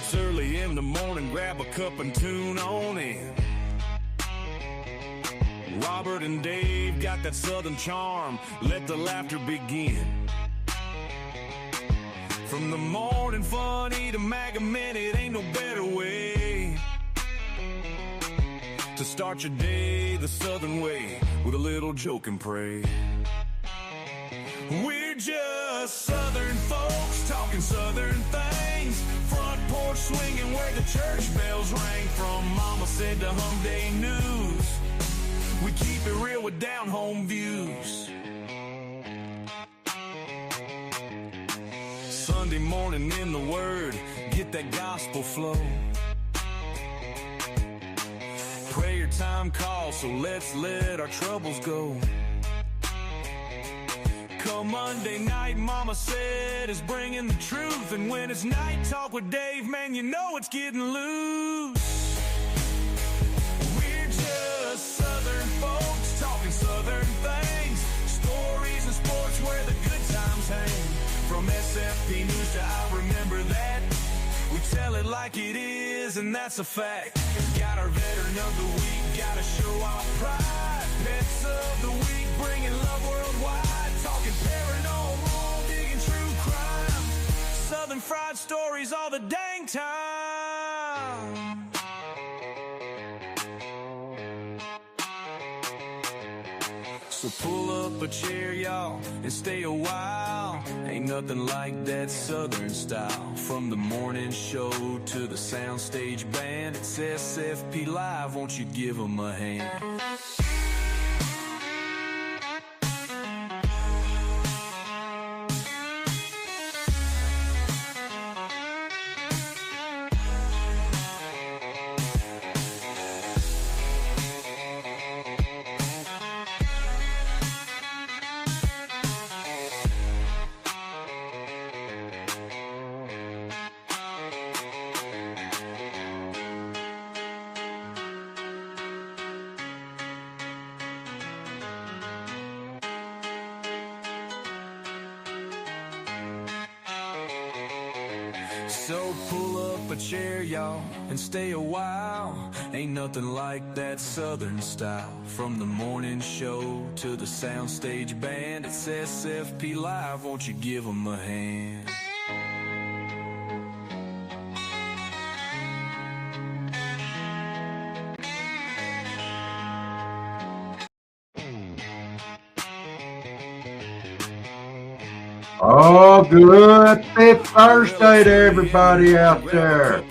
It's early in the morning, grab a cup and tune on in. Robert and Dave got that southern charm, let the laughter begin. From the morning funny to Maga Minute, ain't no better way to start your day the southern way, with a little joke and pray. We're just southern folks talking southern things, front porch swinging where the church bells rang. From Mama Said to Hum Day News, we keep it real with down-home views. Sunday morning in the Word, get that gospel flow. Prayer time calls, so let's let our troubles go. Come Monday night, Mama Said is bringing the truth. And when it's night talk with Dave, man, you know it's getting loose. We're just southern folks talking southern things, stories and sports where the good times hang. From SFP News to I Remember That, we tell it like it is, and that's a fact. Got our veteran of the week, gotta show our pride. Pets of the week, bringing love worldwide. Talking paranormal, digging true crime. Southern fried stories all the dang time. So pull up a chair, y'all, and stay a while. Ain't nothing like that southern style. From the morning show to the soundstage band, it's SFP Live, won't you give 'em a hand? So pull up a chair, y'all, and stay a while. Ain't nothing like that southern style. From the morning show to the soundstage band, it's SFP Live, won't you give 'em a hand? Oh, good Fifth Thursday to everybody out there.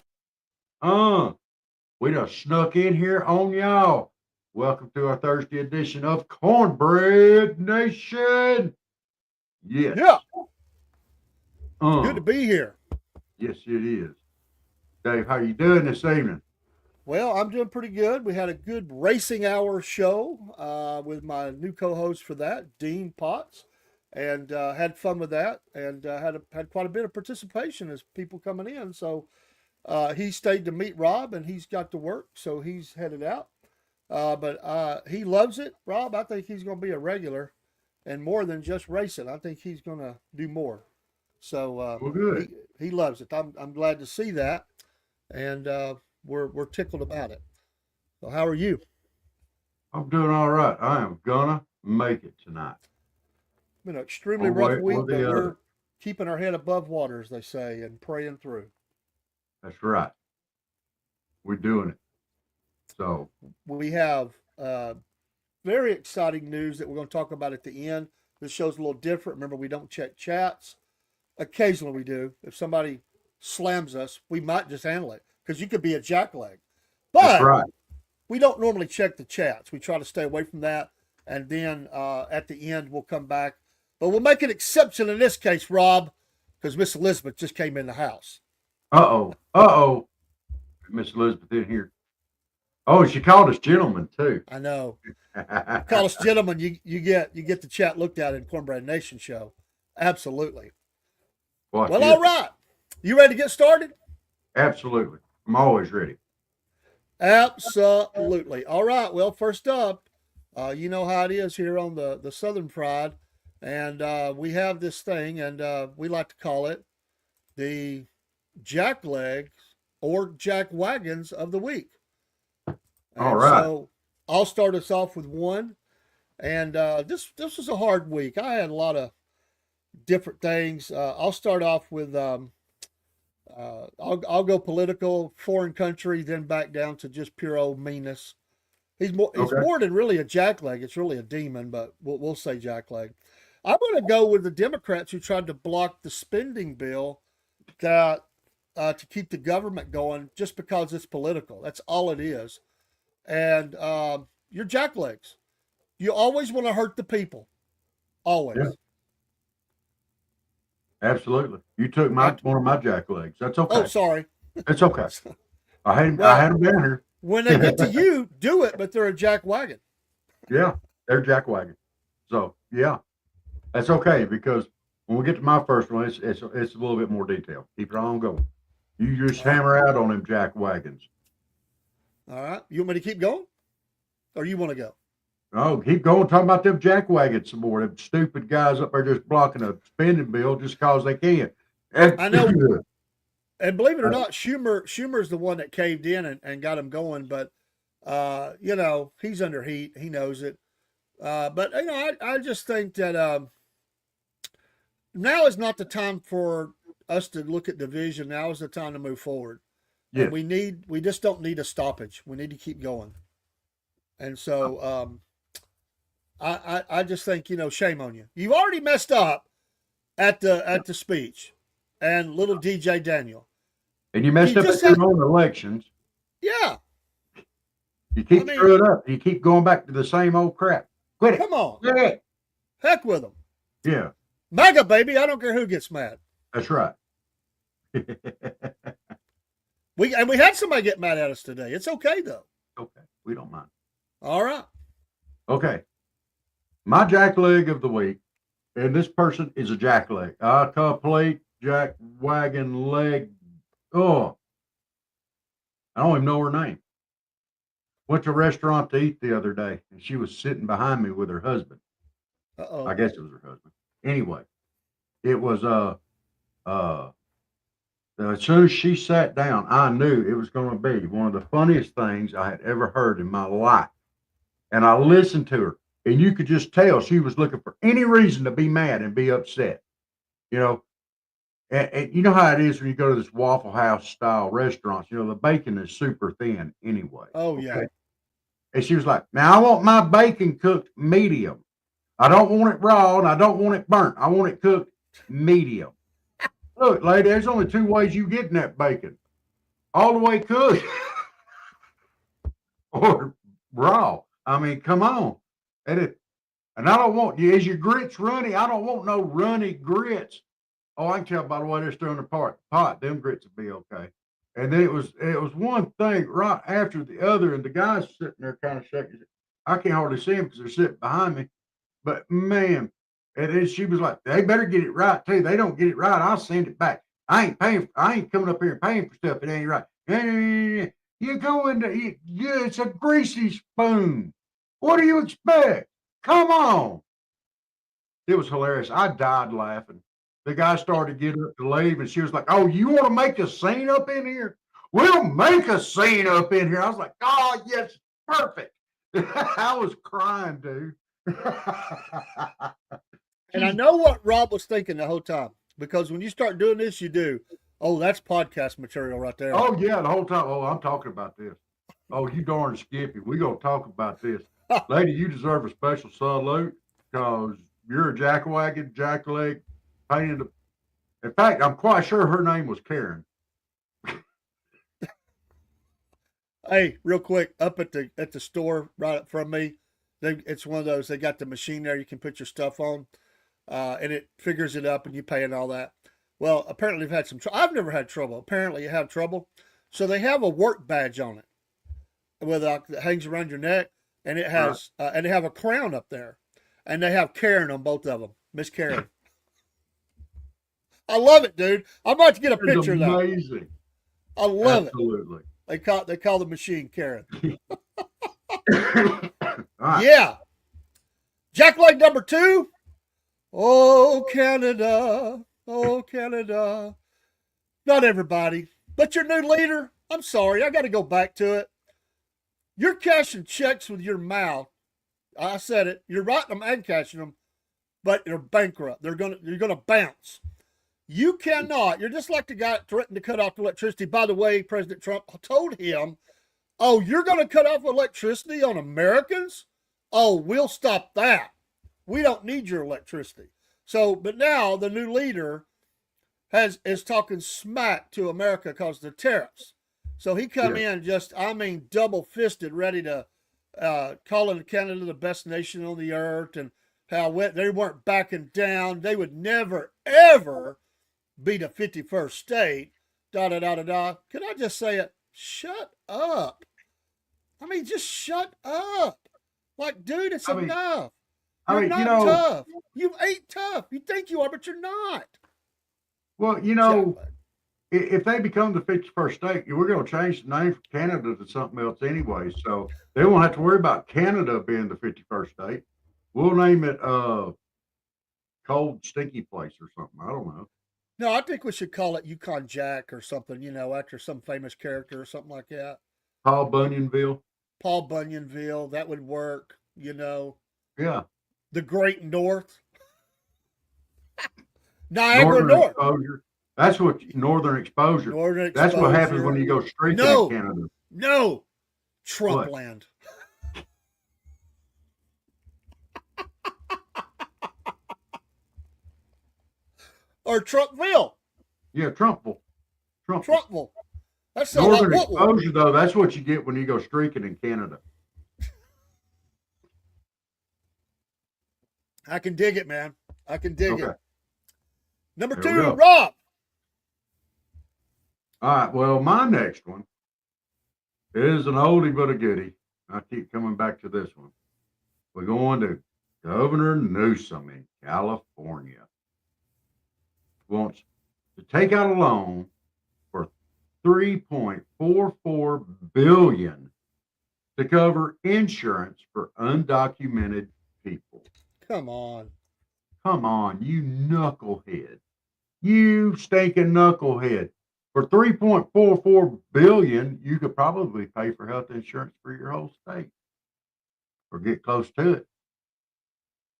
We done snuck in here on y'all. Welcome to our Thursday edition of Cornbread Nation. Yes. Yeah. Good to be here. Yes, it is. Dave, how you doing this evening? Well, I'm doing pretty good. We had a good racing hour show with my new co-host for that, Dean Potts, and had fun with that, and had quite a bit of participation as people coming in. So he stayed to meet Rob, and he's got to work, so he's headed out. But he loves it, Rob. I think he's going to be a regular, and more than just racing. I think he's going to do more. So Well, good. he loves it. I'm glad to see that, and we're tickled about it. So how are you? I'm doing all right. I am gonna make it tonight. Been an extremely One rough way or week, the but we're other. keeping our head above water, as they say, and praying through. That's right. We're doing it. So, We have very exciting news that we're going to talk about at the end. This show's a little different. Remember, we don't check chats. Occasionally we do. If somebody slams us, we might just handle it, because you could be a jackleg. that's But right. we don't normally check the chats. We try to stay away from that. And then at the end, we'll come back. But we'll make an exception in this case, Rob, because Miss Elizabeth just came in the house. Uh-oh. Miss Elizabeth in here. Oh, she called us gentlemen, too. I know. Call us gentlemen. You get the chat looked at in Cornbread Nation show. Absolutely. Well, Well, all right. You ready to get started? Absolutely. I'm always ready. Absolutely. All right. Well, first up, you know how it is here on the Southern Pride. And we have this thing, and we like to call it the Jackleg or jack wagons of the week. All And right. so I'll start us off with one. And this was a hard week. I had a lot of different things. I'll start off with I'll go political, foreign country, then back down to just pure old meanness. He's Okay. more than really a jackleg. It's really a demon, but we'll say jackleg. I'm going to go with the Democrats who tried to block the spending bill that to keep the government going just because it's political. That's all it is. And you're jacklegs. You always want to hurt the people. Always. Yeah. Absolutely. You took one of my jack legs. That's Oh, okay. sorry. It's okay. I had him Well, down here. when they get to you, do it, but they're a jack wagon. Yeah, they're jack wagon. So yeah, that's okay because when we get to my first one, it's a little bit more detailed. Keep it on going. You just hammer out on them jack wagons. All right. You want me to keep going? Or you want to go? Oh, keep going. Talking about them jack wagons some more. Them stupid guys up there just blocking a spending bill just because they can. I know. And believe it or not, Schumer's the one that caved in and got him going. But, he's under heat. He knows it. But, I just think that now is not the time for us to look at division. Now is the time to move forward. Yes. And we just don't need a stoppage. We need to keep going. And so I just think, shame on you. You've already messed up at the speech and little DJ Daniel. And you messed up at your own elections. Yeah. You keep screwing up. You keep going back to the same old crap. Quit it. Come on. Quit it. Heck with them. Yeah. MAGA, baby. I don't care who gets mad. That's right. We had somebody get mad at us today. It's okay, though. Okay. We don't mind. All right. Okay. My jackleg of the week, and this person is a jackleg. A complete jack wagon leg. Oh, I don't even know her name. Went to a restaurant to eat the other day, and she was sitting behind me with her husband. Uh-oh. I guess it was her husband. Anyway, it was as soon as she sat down, I knew it was going to be one of the funniest things I had ever heard in my life. And I listened to her, and you could just tell she was looking for any reason to be mad and be upset. And you know how it is when you go to this Waffle House style restaurants, the bacon is super thin anyway. Oh, yeah. Okay? And she was like, now I want my bacon cooked medium. I don't want it raw and I don't want it burnt. I want it cooked medium. Look, lady, there's only two ways you get in that bacon. All the way cooked or raw. I mean, come on. And I don't want, is your grits runny? I don't want no runny grits. Oh, I can tell by the way they're stirring the pot. Them grits will be okay. And then it was one thing right after the other, and the guy's sitting there kind of shaking. I can't hardly see him because they're sitting behind me. But man, and then she was like, "They better get it right too. They don't get it right, I'll send it back. I ain't coming up here and paying for stuff that ain't right. You go into it's a greasy spoon. What do you expect? Come on." It was hilarious. I died laughing. The guy started getting up to leave, and she was like, "Oh, you want to make a scene up in here? We'll make a scene up in here." I was like, "Oh, yes, perfect." I was crying, dude. And I know what Rob was thinking the whole time, because when you start doing this, you do. Oh, that's podcast material right there. Oh, yeah, the whole time. Oh, I'm talking about this. Oh, you darn Skippy. We're going to talk about this. Lady, you deserve a special salute because you're a jackwagon, jackleg, painted. In fact, I'm quite sure her name was Karen. Hey, real quick, up at the store right up from me, it's one of those. They got the machine there you can put your stuff on, and it figures it up, and you pay and all that. Well, apparently they've had some trouble. I've never had trouble. Apparently you have trouble, so they have a work badge on it, that hangs around your neck, and it has and they have a crown up there, and they have Karen on both of them, Miss Karen. I love it, dude. I'm about to get a picture of that. Amazing. I love Absolutely. it. They call the machine Karen. Right. Yeah. Jackleg number 2. Oh, Canada. Oh, Canada. Not everybody, but your new leader, I'm sorry, I got to go back to it. You're cashing checks with your mouth. I said it. You're writing them and cashing them, but you're bankrupt. You're gonna bounce. You cannot. You're just like the guy that threatened to cut off electricity. By the way, President Trump told him, "Oh, you're going to cut off electricity on Americans? Oh, we'll stop that. We don't need your electricity." So, but now the new leader is talking smack to America because of the tariffs. So he come in just, I mean, double fisted, ready to calling Canada the best nation on the earth, and how they weren't backing down. They would never ever be the 51st state. Da da da da da. Can I just say it? Shut up. I mean, just shut up. Like, dude, it's enough. You're not tough. You ain't tough. You think you are, but you're not. Well, if they become the 51st state, we're going to change the name from Canada to something else anyway. So they won't have to worry about Canada being the 51st state. We'll name it Cold Stinky Place or something. I don't know. No, I think we should call it Yukon Jack or something, after some famous character or something like that. Paul Bunyanville. Paul Bunyanville. That would work, Yeah. The Great North. Niagara North. Exposure. That's what Northern Exposure. Northern Exposure. That's what happens when you go straight to Canada. No. Trump land. Or Trumpville. Yeah, Trumpville. That's Northern Exposure, though. That's what you get when you go streaking in Canada. I can dig it, man. I can dig it. Number There 2, Rob. All right. Well, my next one is an oldie but a goodie. I keep coming back to this one. We're going to Governor Newsom in California. Wants to take out a loan for $3.44 billion to cover insurance for undocumented people. Come on, you knucklehead. You stinking knucklehead. For $3.44 billion, you could probably pay for health insurance for your whole state or get close to it.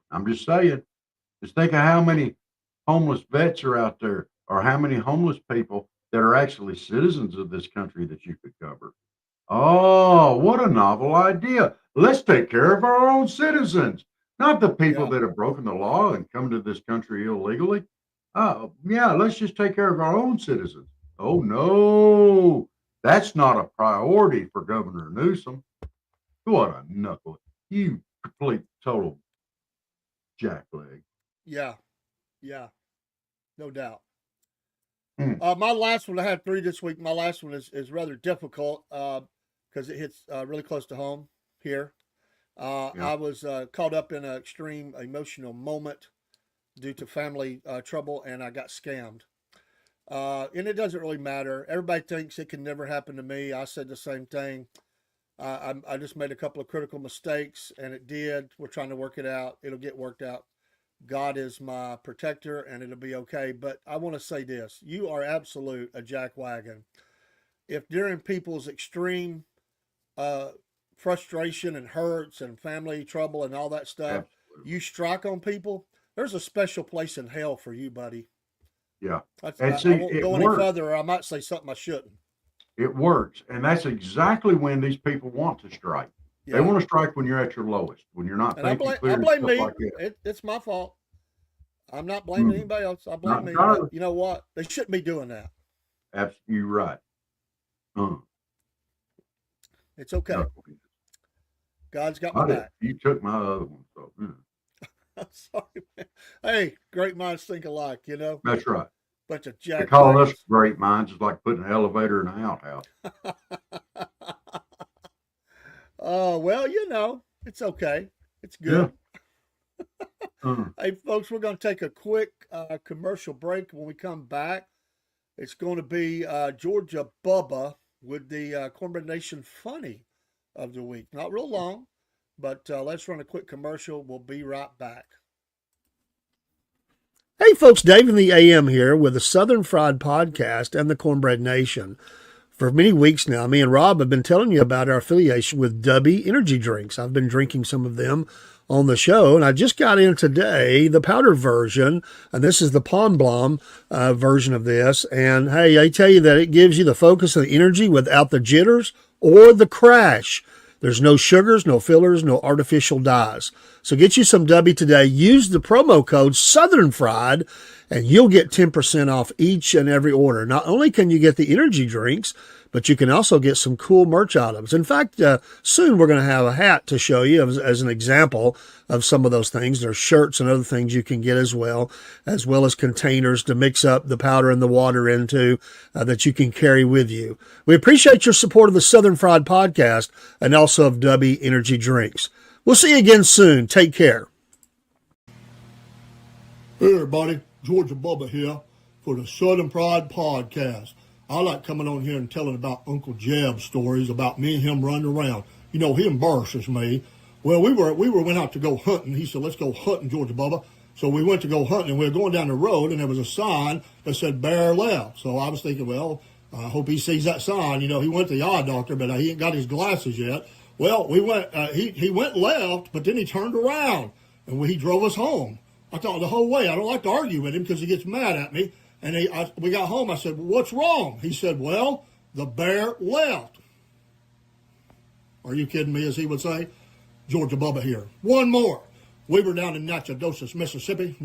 I'm just saying. Just think of how many homeless vets are out there, or how many homeless people that are actually citizens of this country that you could cover. Oh, what a novel idea. Let's take care of our own citizens, not the people that have broken the law and come to this country illegally. Let's just take care of our own citizens. Oh, no, that's not a priority for Governor Newsom. What a knuckle. You complete, total jackleg. Yeah, no doubt. My last one, I had 3 this week. My last one is rather difficult because it hits really close to home here. I was caught up in an extreme emotional moment due to family trouble, and I got scammed. And it doesn't really matter. Everybody thinks it can never happen to me. I said the same thing. I just made a couple of critical mistakes, and it did. We're trying to work it out. It'll get worked out. God is my protector, and it'll be okay. But I want to say this. You are absolute a jackwagon. If during people's extreme frustration and hurts and family trouble and all that stuff, you strike on people, there's a special place in hell for you, buddy. Yeah. I won't go any further, or I might say something I shouldn't. It works. And that's exactly when these people want to strike. Yeah. They want to strike when you're at your lowest, when you're not thinking clear. I blame me. Like it's my fault. I'm not blaming anybody else. I blame me. But you know what? They shouldn't be doing that. Absolutely, you're right. It's okay. No. God's got my back. You took my other one. So, I'm sorry, man. Hey, great minds think alike, That's right. Bunch of jack. Calling us great minds is like putting an elevator in an outhouse. Oh, well, it's okay. It's good. Yeah. Hey, folks, we're going to take a quick commercial break. When we come back, it's going to be Georgia Bubba with the Cornbread Nation Funny of the week. Not real long, but let's run a quick commercial. We'll be right back. Hey, folks, Dave in the AM here with the Southern Fried Podcast and the Cornbread Nation. For many weeks now, me and Rob have been telling you about our affiliation with Dubby Energy Drinks. I've been drinking some of them on the show, and I just got in today the powder version, and this is the Pond Blom version of this. And hey, I tell you that it gives you the focus and the energy without the jitters or the crash. There's no sugars, no fillers, no artificial dyes. So get you some Dubby today. Use the promo code Southern Fried, and you'll get 10% off each and every order. Not only can you get the energy drinks, but you can also get some cool merch items. In fact, soon we're going to have a hat to show you as an example of some of those things. There's shirts and other things you can get as well as containers to mix up the powder and the water into that you can carry with you. We appreciate your support of the Southern Fried Podcast and also of Dubby Energy Drinks. We'll see you again soon. Take care. Hey everybody, Georgia Bubba here for the Southern Pride Podcast. I like coming on here and telling about Uncle Jeb stories about me and him running around. You know, he embarrasses me. Well, we went out to go hunting. He said, let's go hunting, Georgia Bubba. So we went to go hunting, and we were going down the road, and there was a sign that said bear left. So I was thinking, well, I hope he sees that sign. You know, he went to the eye doctor, but he ain't got his glasses yet. Well, we went. He went left, but then he turned around, and he drove us home. I thought the whole way, I don't like to argue with him because he gets mad at me. And we got home. I said, well, what's wrong? He said, well, the bear left. Are you kidding me, as he would say? Georgia Bubba here. One more. We were down in Natchitoches, Mississippi.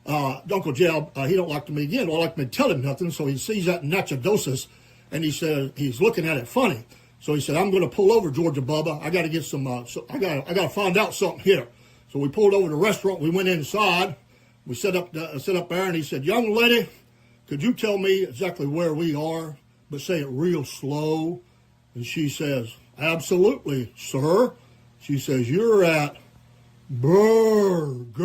Uncle Jeb, he don't like me again. Don't like me to tell him nothing. So he sees that in Natchitoches, and he said he's looking at it funny. So he said, I'm going to pull over, Georgia Bubba. I got to get some. I got to find out something here. So we pulled over to the restaurant. We went inside. We set up there, and he said, young lady, could you tell me exactly where we are, but say it real slow? And she says, absolutely, sir. She says, you're at Burger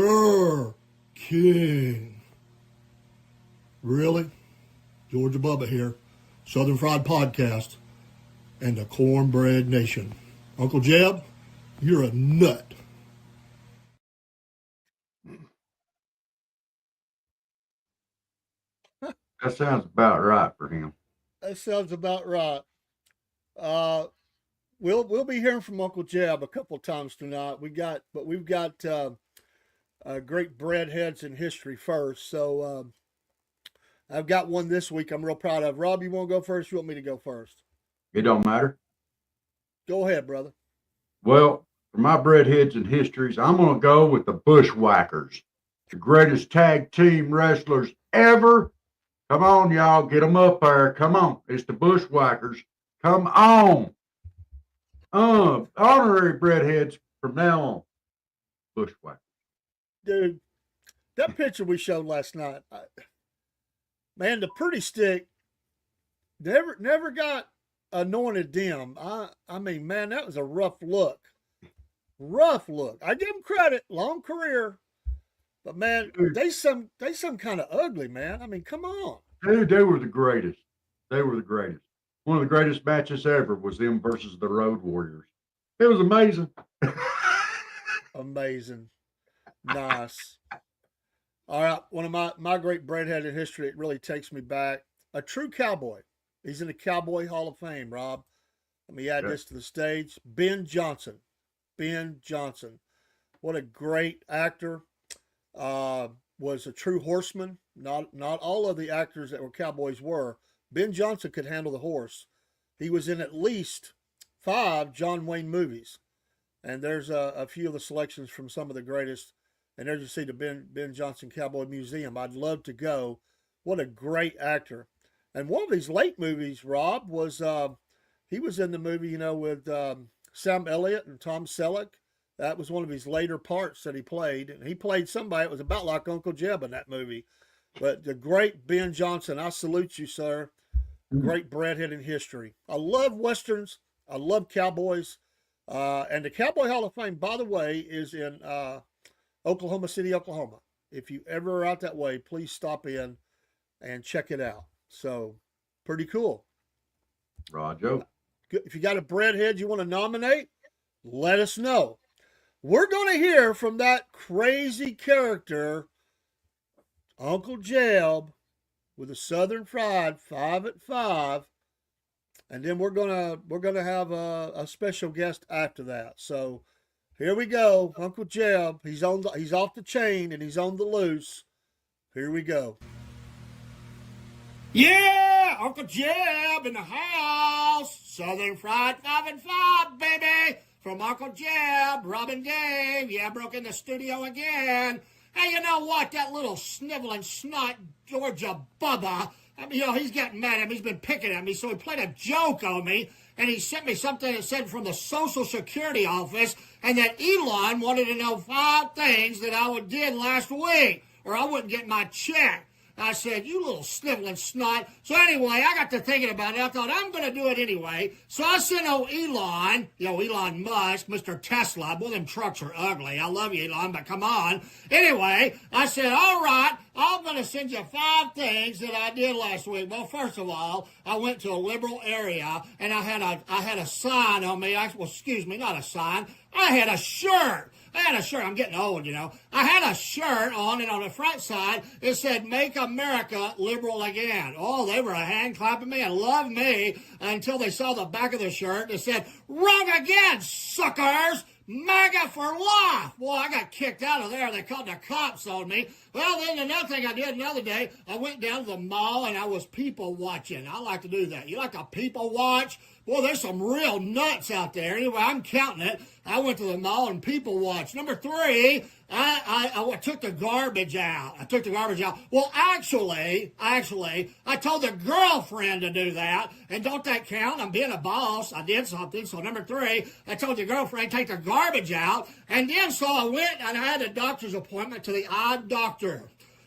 King. Really? Georgia Bubba here, Southern Fried Podcast, and the Cornbread Nation. Uncle Jeb, you're a nut. That sounds about right for him. That sounds about right. We'll be hearing from Uncle Jeb a couple times tonight. We've got great bread heads in history first. So I've got one this week I'm real proud of. Rob, you want to go first? You want me to go first? It don't matter. Go ahead, brother. Well, for my bread heads and histories, I'm going to go with the Bushwhackers, the greatest tag team wrestlers ever. Come on, y'all. Get them up there. Come on. It's the Bushwhackers. Come on. Honorary breadheads from now on. Bushwhackers. Dude, that picture we showed last night, man, the pretty stick never got anointed dim. I mean, man, that was a rough look. Rough look. I give him credit. Long career. But man, they some kind of ugly, man. I mean, come on. Dude, they were the greatest. They were the greatest. One of the greatest matches ever was them versus the Road Warriors. It was amazing. Amazing. Nice. All right. One of my great breadhead in history, it really takes me back. A true cowboy. He's in the Cowboy Hall of Fame, Rob. Let me add this to the stage. Ben Johnson. Ben Johnson. What a great actor. Was a true horseman. Not all of the actors that were cowboys were. Ben Johnson could handle the horse. He was in at least 5 John Wayne movies. And there's a few of the selections from some of the greatest. And there's you see the Ben Johnson Cowboy Museum. I'd love to go. What a great actor. And one of his late movies, Rob, was he was in the movie, with Sam Elliott and Tom Selleck. That was one of his later parts that he played. And he played somebody that was about like Uncle Jeb in that movie. But the great Ben Johnson, I salute you, sir. Great breadhead in history. I love Westerns. I love cowboys. And the Cowboy Hall of Fame, by the way, is in Oklahoma City, Oklahoma. If you ever are out that way, please stop in and check it out. So, pretty cool. Roger. If you got a breadhead you want to nominate, let us know. We're going to hear from that crazy character, Uncle Jeb, with a Southern Fried 5 at 5, and then we're gonna have a special guest after that. So here we go, Uncle Jeb. He's off the chain and he's on the loose. Here we go. Yeah, Uncle Jeb in the house. Southern Fried 5 and 5, baby. From Uncle Jeb, Robin Dave. Yeah, broke in the studio again. Hey, you know what? That little sniveling snot Georgia Bubba, he's getting mad at me. He's been picking at me, so he played a joke on me, and he sent me something that said from the Social Security office, and that Elon wanted to know 5 things that I did last week, or I wouldn't get my check. I said, you little sniveling snot. So anyway, I got to thinking about it. I thought, I'm going to do it anyway. So I sent Elon, Elon Musk, Mr. Tesla. Boy, them trucks are ugly. I love you, Elon, but come on. Anyway, I said, all right, I'm going to send you 5 things that I did last week. Well, first of all, I went to a liberal area, and I had a sign on me. Not a sign. I had a shirt. I'm getting old, I had a shirt on, and on the front side, it said, Make America Liberal Again. Oh, they were hand clapping me and loved me until they saw the back of the shirt. It said, Wrong again, suckers! MAGA for life! Boy, I got kicked out of there. They called the cops on me. Well, then another thing I did another day, I went down to the mall and I was people watching. I like to do that. You like to people watch? Boy, there's some real nuts out there. Anyway, I'm counting it. I went to the mall and people watched. Number 3, I took the garbage out. Well, actually, I told the girlfriend to do that. And don't that count? I'm being a boss. I did something. So number 3, I told the girlfriend to take the garbage out. And then so I went and I had a doctor's appointment to the eye doctor.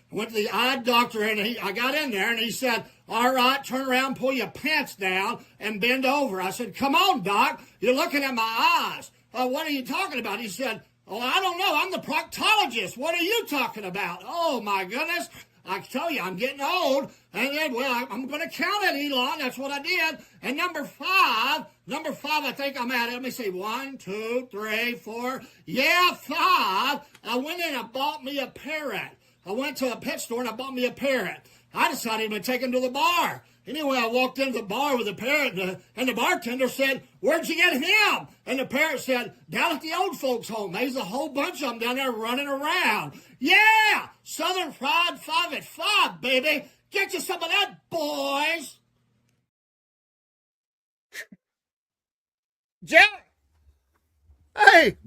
I went to the eye doctor and I got in there and he said, all right, turn around, pull your pants down and bend over. I said, come on, doc, you're looking at my eyes. What are you talking about? He said, oh, I don't know. I'm the proctologist. What are you talking about? Oh, my goodness. I tell you, I'm getting old. And then, well, I'm going to count it, Elon. That's what I did. And number five, I think I'm at it. Let me see. 1, 2, 3, 4. Yeah, 5. I went in and bought me a parrot. I went to a pet store and I bought me a parrot. I decided to take him to the bar. Anyway, I walked into the bar with the parrot, and the bartender said, where'd you get him? And the parrot said, down at the old folks' home. There's a whole bunch of them down there running around. Yeah! Southern Fried 5 at 5, baby. Get you some of that, boys. Jack! Hey!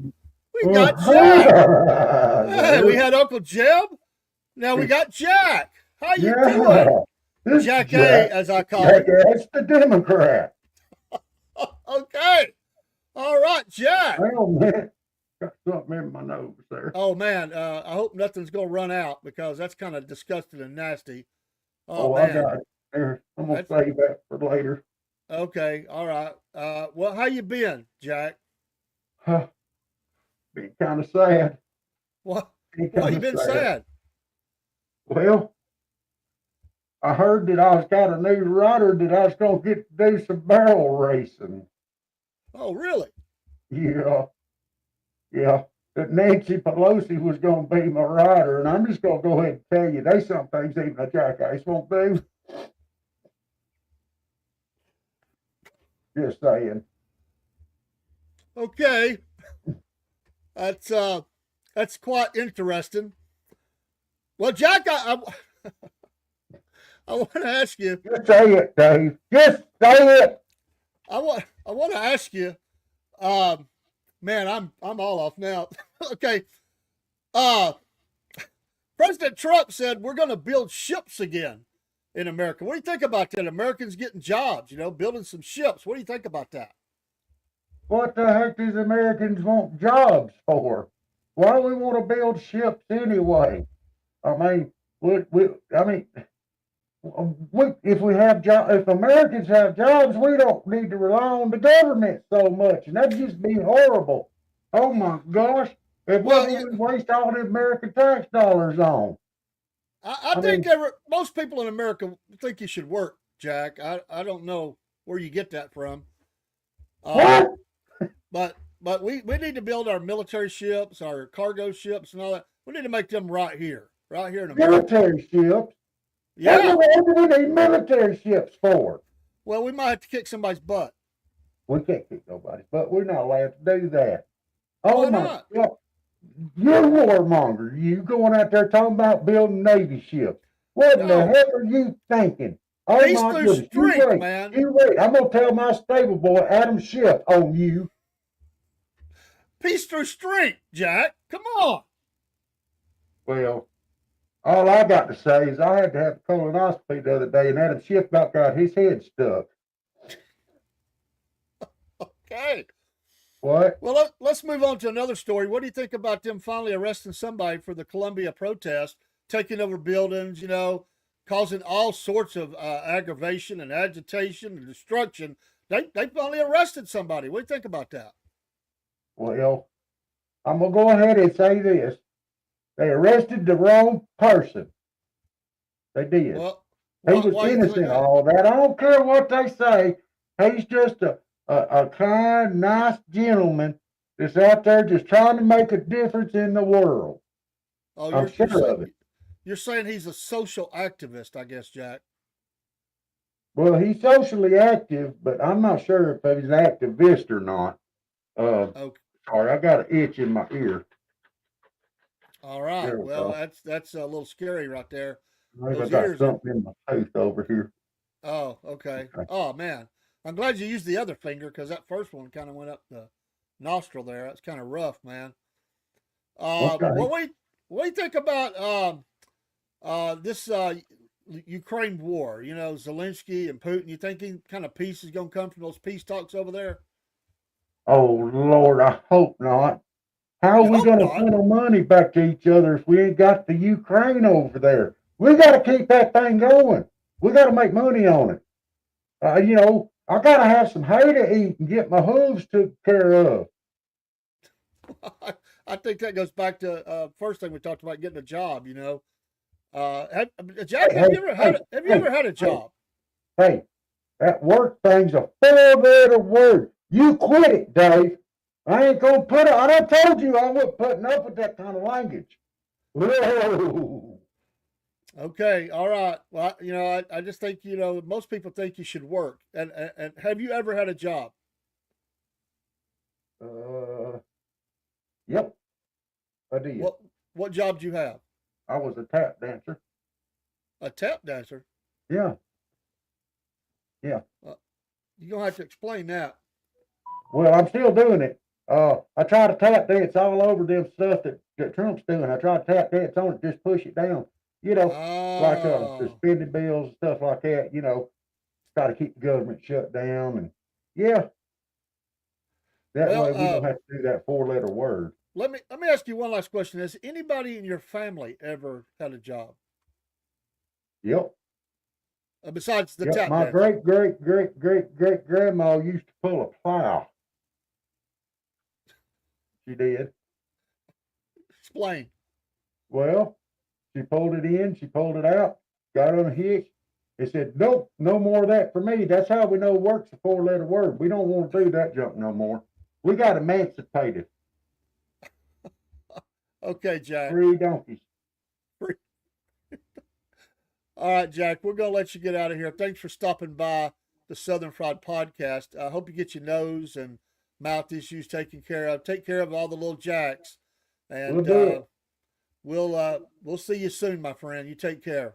We got Jack! Hey, we had Uncle Jeb. Now we got Jack. How you doing? This Jack A, as I call Jack it. That's the Democrat. Okay. All right, Jack. Oh, man. Got something in my nose there. Oh, man. I hope nothing's going to run out because that's kind of disgusting and nasty. Oh, man. I got it. There. I'm going to save that for later. Okay. All right. Well, how you been, Jack? Been kind of sad. Why you been sad? Well, I heard that I was got a new rider that I was going to get to do some barrel racing. Oh, really? Yeah. That Nancy Pelosi was going to be my rider, and I'm just going to go ahead and tell you, there's some things even a jackass won't do. Just saying. Okay. That's quite interesting. Well, Jack, I want to ask you. Just say it, Dave. Just say it. I want to ask you. Man, I'm all off now. Okay. President Trump said we're going to build ships again in America. What do you think about that? Americans getting jobs, building some ships. What do you think about that? What the heck does Americans want jobs for? Why do we want to build ships anyway? I mean, if Americans have jobs, we don't need to rely on the government so much, and that'd just be horrible. Oh my gosh! What do we waste all the American tax dollars on? I think most people in America think you should work, Jack. I don't know where you get that from. What? But we need to build our military ships, our cargo ships, and all that. We need to make them right here in America. Military ships? That's Yeah. what we need military ships for. Well, we might have to kick somebody's butt. We can't kick nobody, but we're not allowed to do that. Oh Why my not? God. You're a warmonger. You going out there talking about building Navy ships. What in the No. hell are you thinking? Oh Peace my through goodness. You strength, wait. man. You wait. I'm going to tell my stable boy, Adam Schiff, on you. Peace through strength, Jack. Come on. Well, all I got to say is I had to have a colonoscopy the other day, and Adam Schiff about got his head stuck. Okay. What? Well, let's move on to another story. What do you think about them finally arresting somebody for the Columbia protest, taking over buildings, causing all sorts of aggravation and agitation and destruction? They finally arrested somebody. What do you think about that? Well, I'm going to go ahead and say this. They arrested the wrong person. They did. Well, He why was you say innocent, that? all that. I don't care what they say. He's just a kind, nice gentleman that's out there just trying to make a difference in the world. Oh, I'm sure of it. you're saying he's a social activist, I guess, Jack. Well, he's socially active, but I'm not sure if he's an activist or not. Okay. Sorry, I got an itch in my ear. All right. There we Well, go. that's a little scary right there. Maybe I Those got ears. something in my tooth over here. Oh, okay. Okay. Oh man, I'm glad you used the other finger because that first one kind of went up the nostril there. That's kind of rough, man. Okay. What do you think about this Ukraine war? Zelensky and Putin. You think any kind of peace is going to come from those peace talks over there? Oh Lord, I hope not. How are You we hope going to not. funnel money back to each other if we ain't got the Ukraine over there? We got to keep that thing going. We got to make money on it. I got to have some hay to eat and get my hooves took care of. I think that goes back to first thing we talked about, getting a job. Jack, have you ever had a job? Hey, that work thing's a four-letter word. You quit it, Dave. I ain't gonna put it. I done told you I wasn't putting up with that kind of language. Whoa. Okay, all right. Well, I just think most people think you should work. And have you ever had a job? Yep, I did. What job do you have? I was a tap dancer. A tap dancer. Yeah. You're gonna have to explain that. Well, I'm still doing it. I try to tap dance all over them stuff that Trump's doing. I try to tap dance on it, just push it down. Like suspended bills and stuff like that. Try to keep the government shut down, and yeah, that Well, way we don't have to do that four-letter word. let me ask you one last question. Has anybody in your family ever had a job Yep. besides the Yep. tap My dancer? great grandma used to pull a plow. She did. Explain. Well, she pulled it in, she pulled it out, got on a hitch. It said, nope, no more of that for me. That's how we know work's a four-letter word. We don't want to do that junk no more. We got emancipated. Okay, Jack. Free donkeys. All right, Jack. We're gonna let you get out of here. Thanks for stopping by the Southern Fried Podcast. I hope you get your nose and mouth issues taken care of. Take care of all the little Jacks, and We'll do it. we'll see you soon, my friend. You take care.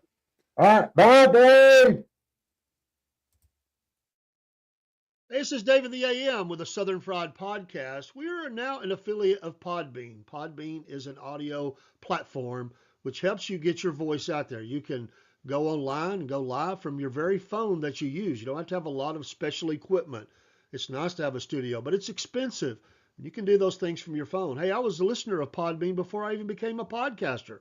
All right, bye, Dave. This is David the AM with the Southern Fried Podcast. We are now an affiliate of Podbean. Podbean is an audio platform which helps you get your voice out there. You can go online and go live from your very phone that you use. You don't have to have a lot of special equipment. It's nice to have a studio, but it's expensive. You can do those things from your phone. Hey, I was a listener of Podbean before I even became a podcaster.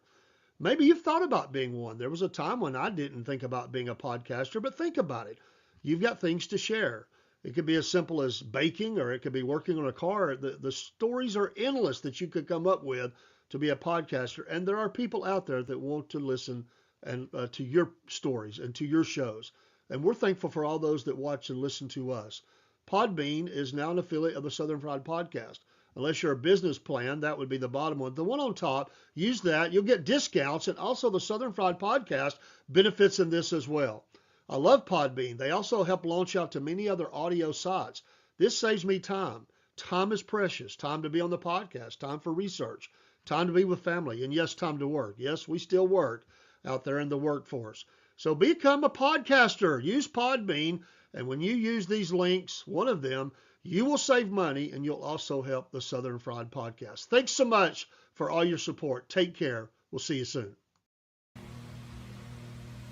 Maybe you've thought about being one. There was a time when I didn't think about being a podcaster, but think about it. You've got things to share. It could be as simple as baking, or it could be working on a car. The stories are endless that you could come up with to be a podcaster. And there are people out there that want to listen and to your stories and to your shows. And we're thankful for all those that watch and listen to us. Podbean is now an affiliate of the Southern Fried Podcast. Unless you're a business plan, that would be the bottom one. The one on top, use that. You'll get discounts, and also the Southern Fried Podcast benefits in this as well. I love Podbean. They also help launch out to many other audio sites. This saves me time. Time is precious. Time to be on the podcast. Time for research. Time to be with family. And yes, time to work. Yes, we still work out there in the workforce. So become a podcaster. Use Podbean. And when you use these links, one of them, you will save money and you'll also help the Southern Fried Podcast. Thanks so much for all your support. Take care. We'll see you soon.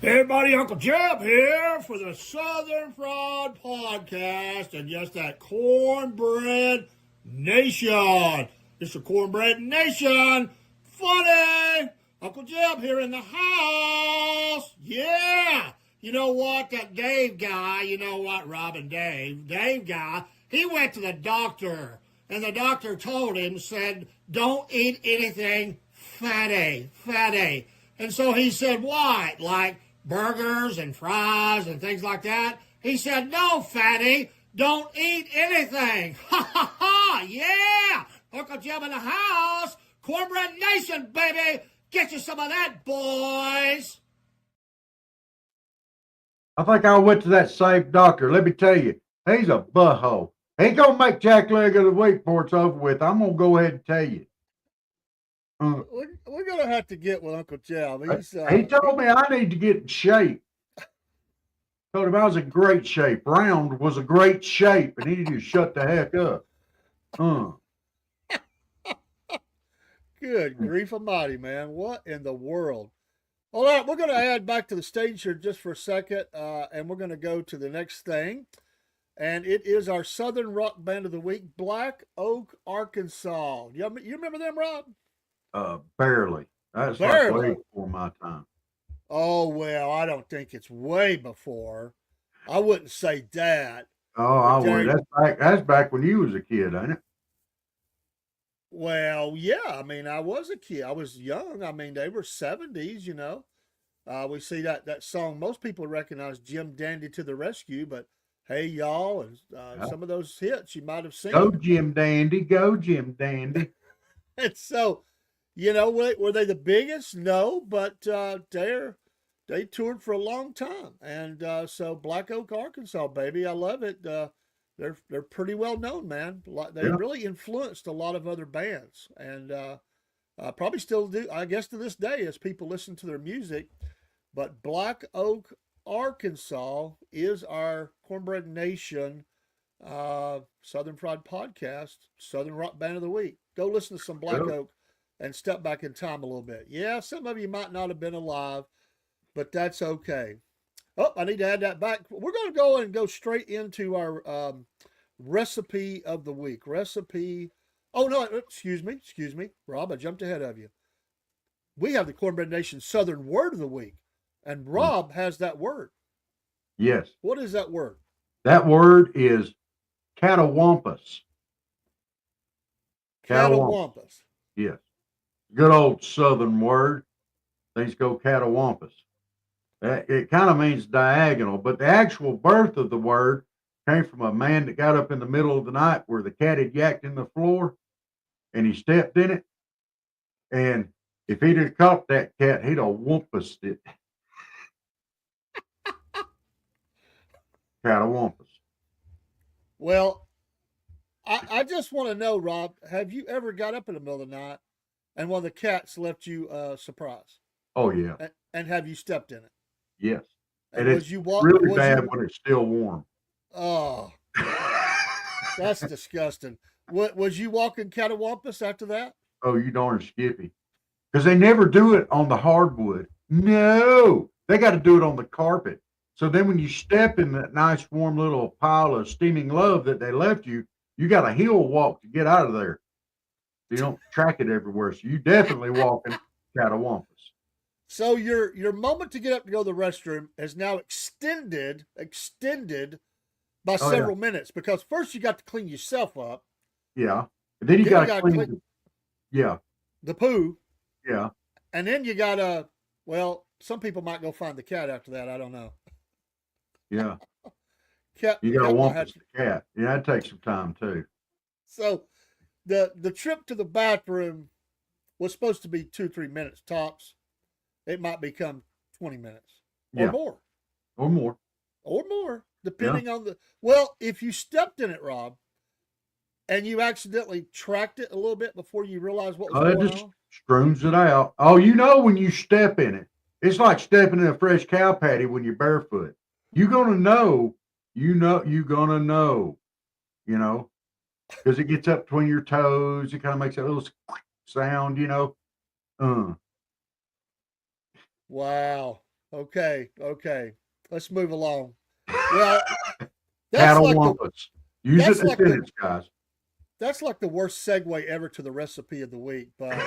Hey everybody, Uncle Jeb here for the Southern Fried Podcast and just that Cornbread Nation. It's the Cornbread Nation. Funny! Uncle Jeb here in the house. Yeah! You know what? That Dave guy, you know what, Robin Dave guy, he went to the doctor, and the doctor told him, said, don't eat anything fatty. And so he said, what? Like burgers and fries and things like that? He said, no, fatty, don't eat anything. Ha ha ha, yeah! Uncle Jim in the house. Cornbread Nation, baby. Get you some of that, boys. I think I went to that same doctor. Let me tell you, he's a butthole. He ain't gonna make Jack Leg of the Week before it's over with. I'm gonna go ahead and tell you. We're gonna have to get with Uncle Jeb. He told me I need to get in shape. Told him I was in great shape. Round was a great shape, and he needed to shut the heck up. Good grief almighty, man. What in the world? All right, we're going to add back to the stage here just for a second, and we're going to go to the next thing. And it is our Southern Rock Band of the Week, Black Oak, Arkansas. You remember them, Rob? Barely. That's Barely. like way before my time. Oh, well, I don't think it's way before. I wouldn't say that. Oh, I would. That's back when you was a kid, ain't it? Well, yeah. I mean, I was a kid. I was young. I mean, they were 70s, you know. We see that song. Most people recognize Jim Dandy to the Rescue, but Hey Y'all and some of those hits you might have seen. Go Jim Dandy. Go Jim Dandy. And so, you know, were they the biggest? No, but they toured for a long time. And so Black Oak, Arkansas, baby. I love it. They're pretty well known, man. They really influenced a lot of other bands, and probably still do, I guess, to this day as people listen to their music. But Black Oak, Arkansas is our Cornbread Nation Southern Fried Podcast, Southern Rock Band of the Week. Go listen to some Black Oak and step back in time a little bit. Yeah, some of you might not have been alive, but that's okay. Oh, I need to add that back. We're going to go straight into our recipe of the week. Recipe. Oh, no, excuse me. Rob, I jumped ahead of you. We have the Cornbread Nation Southern Word of the Week, and Rob has that word. Yes. What is that word? That word is catawampus. Catawampus. Yes. Good old Southern word. Things go catawampus. It kind of means diagonal, but the actual birth of the word came from a man that got up in the middle of the night where the cat had yacked in the floor, and he stepped in it. And if he'd have caught that cat, he'd have wumpused it. Catawampus. Well, I just want to know, Rob, have you ever got up in the middle of the night and one of the cats left you a surprise? Oh, yeah. And have you stepped in it? Yes. And it's really bad when it's still warm. Oh, that's disgusting. Was you walking catawampus after that? Oh, you darn skippy. Because they never do it on the hardwood. No, they got to do it on the carpet. So then when you step in that nice warm little pile of steaming love that they left you, you got a hill walk to get out of there. You don't track it everywhere. So you definitely walking catawampus. So your moment to get up to go to the restroom is now extended by several minutes, because first you got to clean yourself up. Yeah. And then you got to clean the poo. Yeah. And then you got to, well, some people might go find the cat after that. I don't know. Yeah. You got to wampus the cat. Yeah, that takes some time too. So the trip to the bathroom was supposed to be 2-3 minutes tops. It might become 20 minutes or Yeah, more, or more. Yeah. depending on the. Well, if you stepped in it, Rob, and you accidentally tracked it a little bit before you realized what was It going just on. streams it out. Oh, you know when you step in it, it's like stepping in a fresh cow patty when you're barefoot. You're gonna know. You're gonna know. You know, because it gets up between your toes. It kind of makes that little sound. You know. Uh, Wow. Okay. Okay. Let's move along. Well, that's like the Catalwampus. Use it that's in a like the sentence, guys. that's like the worst segue ever to the recipe of the week. But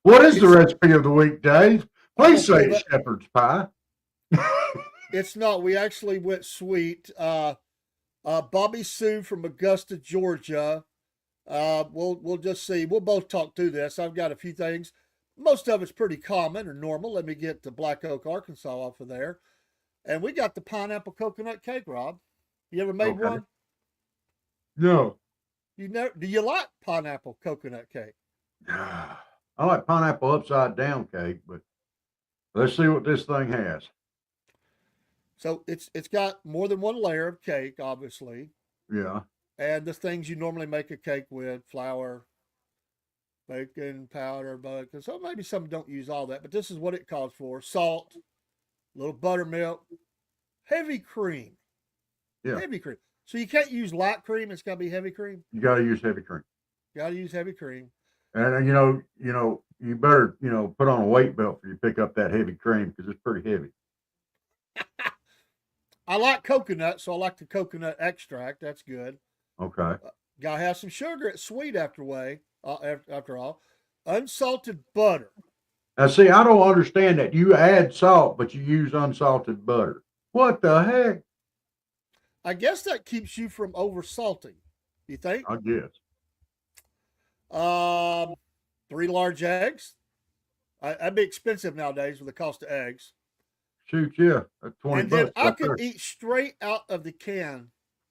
What is the it's recipe of the week, Dave? I'm gonna Please say pull it's that. shepherd's pie. It's not. We actually went sweet. Bobby Sue from Augusta, Georgia. We'll just see. We'll both talk through this. I've got a few things. Most of it's pretty common or normal. Let me get the Black Oak, Arkansas off of there. And we got the pineapple coconut cake, Rob. You ever made Okay. one? No. You know? Do you like pineapple coconut cake? I like pineapple upside down cake, but let's see what this thing has. So it's got more than one layer of cake, obviously, Yeah. and the things you normally make a cake with: flour, baking powder, butter. So maybe some don't use all that, but this is what it calls for: salt, a little buttermilk, heavy cream, Yeah. heavy cream. So you can't use light cream; it's got to be heavy cream. You got to use heavy cream. Got to use heavy cream. And you better, put on a weight belt for you pick up that heavy cream because it's pretty heavy. I like coconut, so I like the coconut extract. That's good. Okay. Gotta have some sugar. It's sweet after all. Unsalted butter. Now, see, I don't understand that. You add salt, but you use unsalted butter. What the heck? I guess that keeps you from over salting. You think? I guess. 3 large eggs. That'd be expensive nowadays with the cost of eggs. Shoot, yeah. That's 20 And then bucks I right could there. eat straight out of the can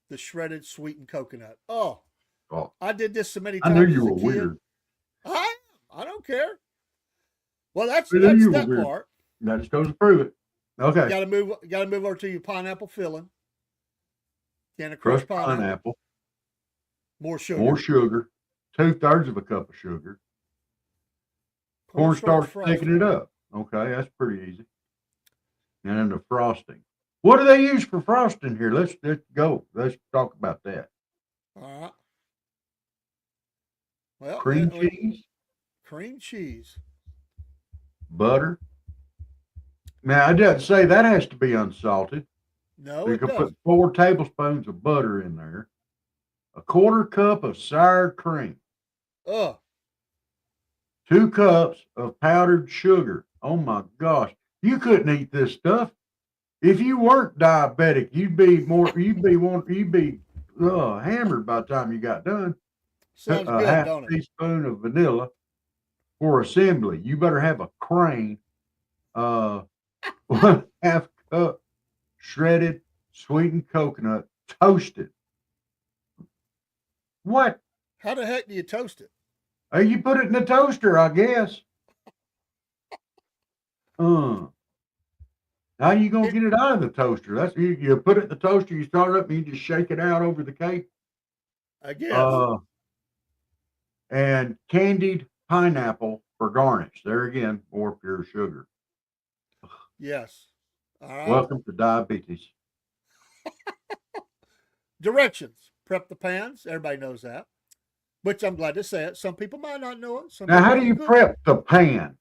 the shredded sweetened coconut. Oh, Oh, I did this so many I knew times you as a were kid. weird. I don't care. Well, that's I knew you were that weird. part. That just goes to prove it. Okay. Gotta move over to your pineapple filling. Can of Crushed crushed pineapple. pineapple, More sugar. more sugar, 2/3 of a cup of sugar, cornstarch thickening it up. Okay, that's pretty easy. And then the frosting. What do they use for frosting here? Let's go. Let's talk about that. All right. Well, Cream cheese, cream cheese. butter. Now I didn't say that has to be unsalted. No, You it can doesn't. put 4 tablespoons of butter in there, a 1/4 cup of sour cream, Ugh. 2 cups of powdered sugar. Oh my gosh, you couldn't eat this stuff. If you weren't diabetic, you'd be hammered by the time you got done. Sounds A good, half don't it? teaspoon of vanilla for assembly. You better have a crane. Uh, 1/2 cup shredded sweetened coconut, toasted. What? How the heck do you toast it? You put it in the toaster, I guess. How you gonna get it out of the toaster? That's you put it in the toaster, you start it up, and you just shake it out over the cake. I guess. And candied pineapple for garnish. There again, more pure sugar. Yes. All right. Welcome to diabetes. Directions. Prep the pans. Everybody knows that. Which I'm glad to say it. Some people might not know it. Some Now, how people do you could. prep the pan?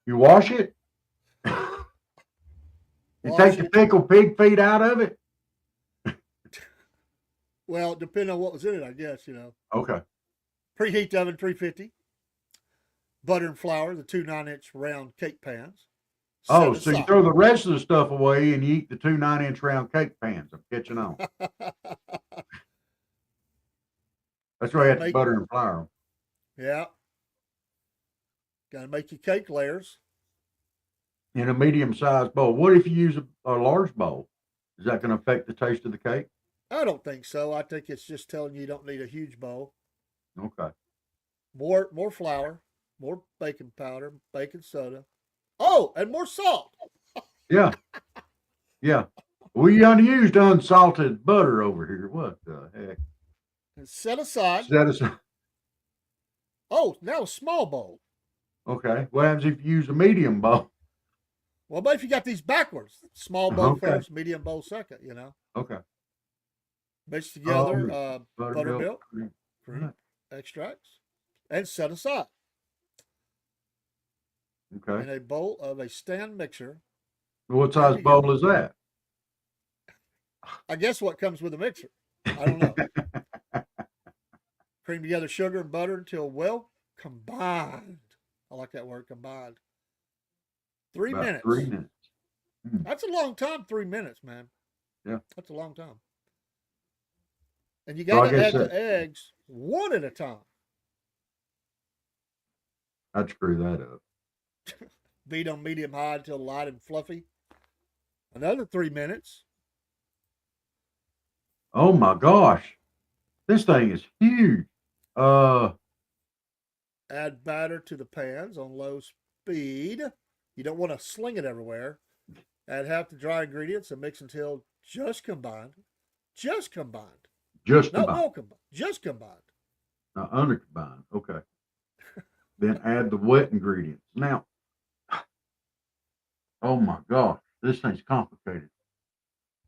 You wash it? You Wash take the it. pickled pig feet out of it? Well, depending on what was in it, I guess, Okay. Preheat the oven 350. Butter and flour, the 2 9-inch round cake pans. Oh, Set so you aside. throw the rest of the stuff away and you eat the 2 9-inch round cake pans. I'm catching on. That's why you have to Make- butter and flour them. Yeah. Got to make your cake layers. In a medium sized bowl. What if you use a large bowl? Is that going to affect the taste of the cake? I don't think so. I think it's just telling you don't need a huge bowl. Okay. More flour, more baking powder, baking soda. Oh, and more salt. Yeah. Yeah. We used unsalted butter over here. What the heck? And set aside. Set aside. Oh, now a small bowl. Okay. What happens if you use a medium bowl? Well, but if you got these backwards, small bowl Okay. first, medium bowl second, Okay. Mix together Buttermilk. cream Right. extracts, and set aside Okay. in a bowl of a stand mixer. What size bowl is that? I guess what comes with a mixer. I don't know. Cream together sugar and butter until well combined. I like that word, combined. 3 About minutes. 3 minutes. That's a long time, 3 minutes, man. Yeah. That's a long time. And you got to Like I add said- the eggs one at a time. I'd screw that up. Beat on medium high until light and fluffy. Another 3 minutes. Oh my gosh. This thing is huge. Add batter to the pans on low speed. You don't want to sling it everywhere. Add half the dry ingredients and mix until just combined. Just combined. Just Not combined. well combined. Just combined. Not under combined. Okay. Then add the wet ingredients. Now, oh my gosh, this thing's complicated.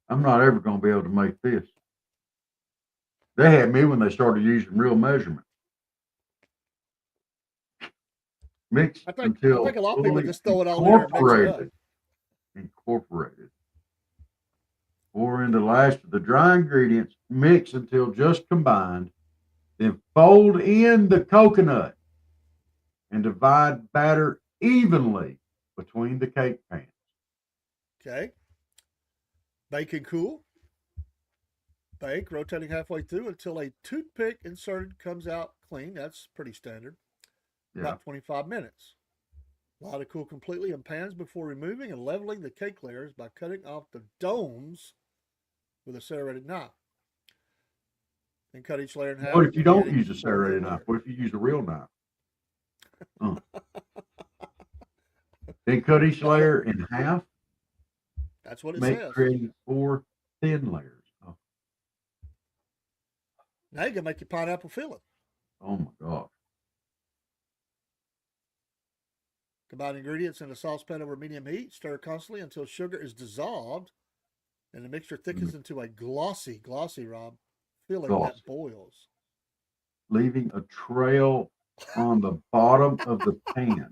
I'm not ever going to be able to make this. They had me when they started using real measurement. Mix I think until a lot of people fully just throw it all in there and mix it up. Incorporated. Pour in the last of the dry ingredients. Mix until just combined. Then fold in the coconut and divide batter evenly between the cake pans. Okay. Bake and cool. Bake, rotating halfway through until a toothpick inserted comes out clean. That's pretty standard. Yeah. About 25 minutes. Allow to cool completely in pans before removing and leveling the cake layers by cutting off the domes with a serrated knife. And cut each layer in half. What if you don't beginning use a with serrated layer. knife? What if you use a real knife? Then cut each layer in half. That's what it Make says. creating 4 thin layers. Now you can make your pineapple filling. Oh my gosh. Combine ingredients in a saucepan over medium heat. Stir constantly until sugar is dissolved and the mixture thickens into a glossy, Rob, filling Glossy. that boils. Leaving a trail on the bottom of the pan.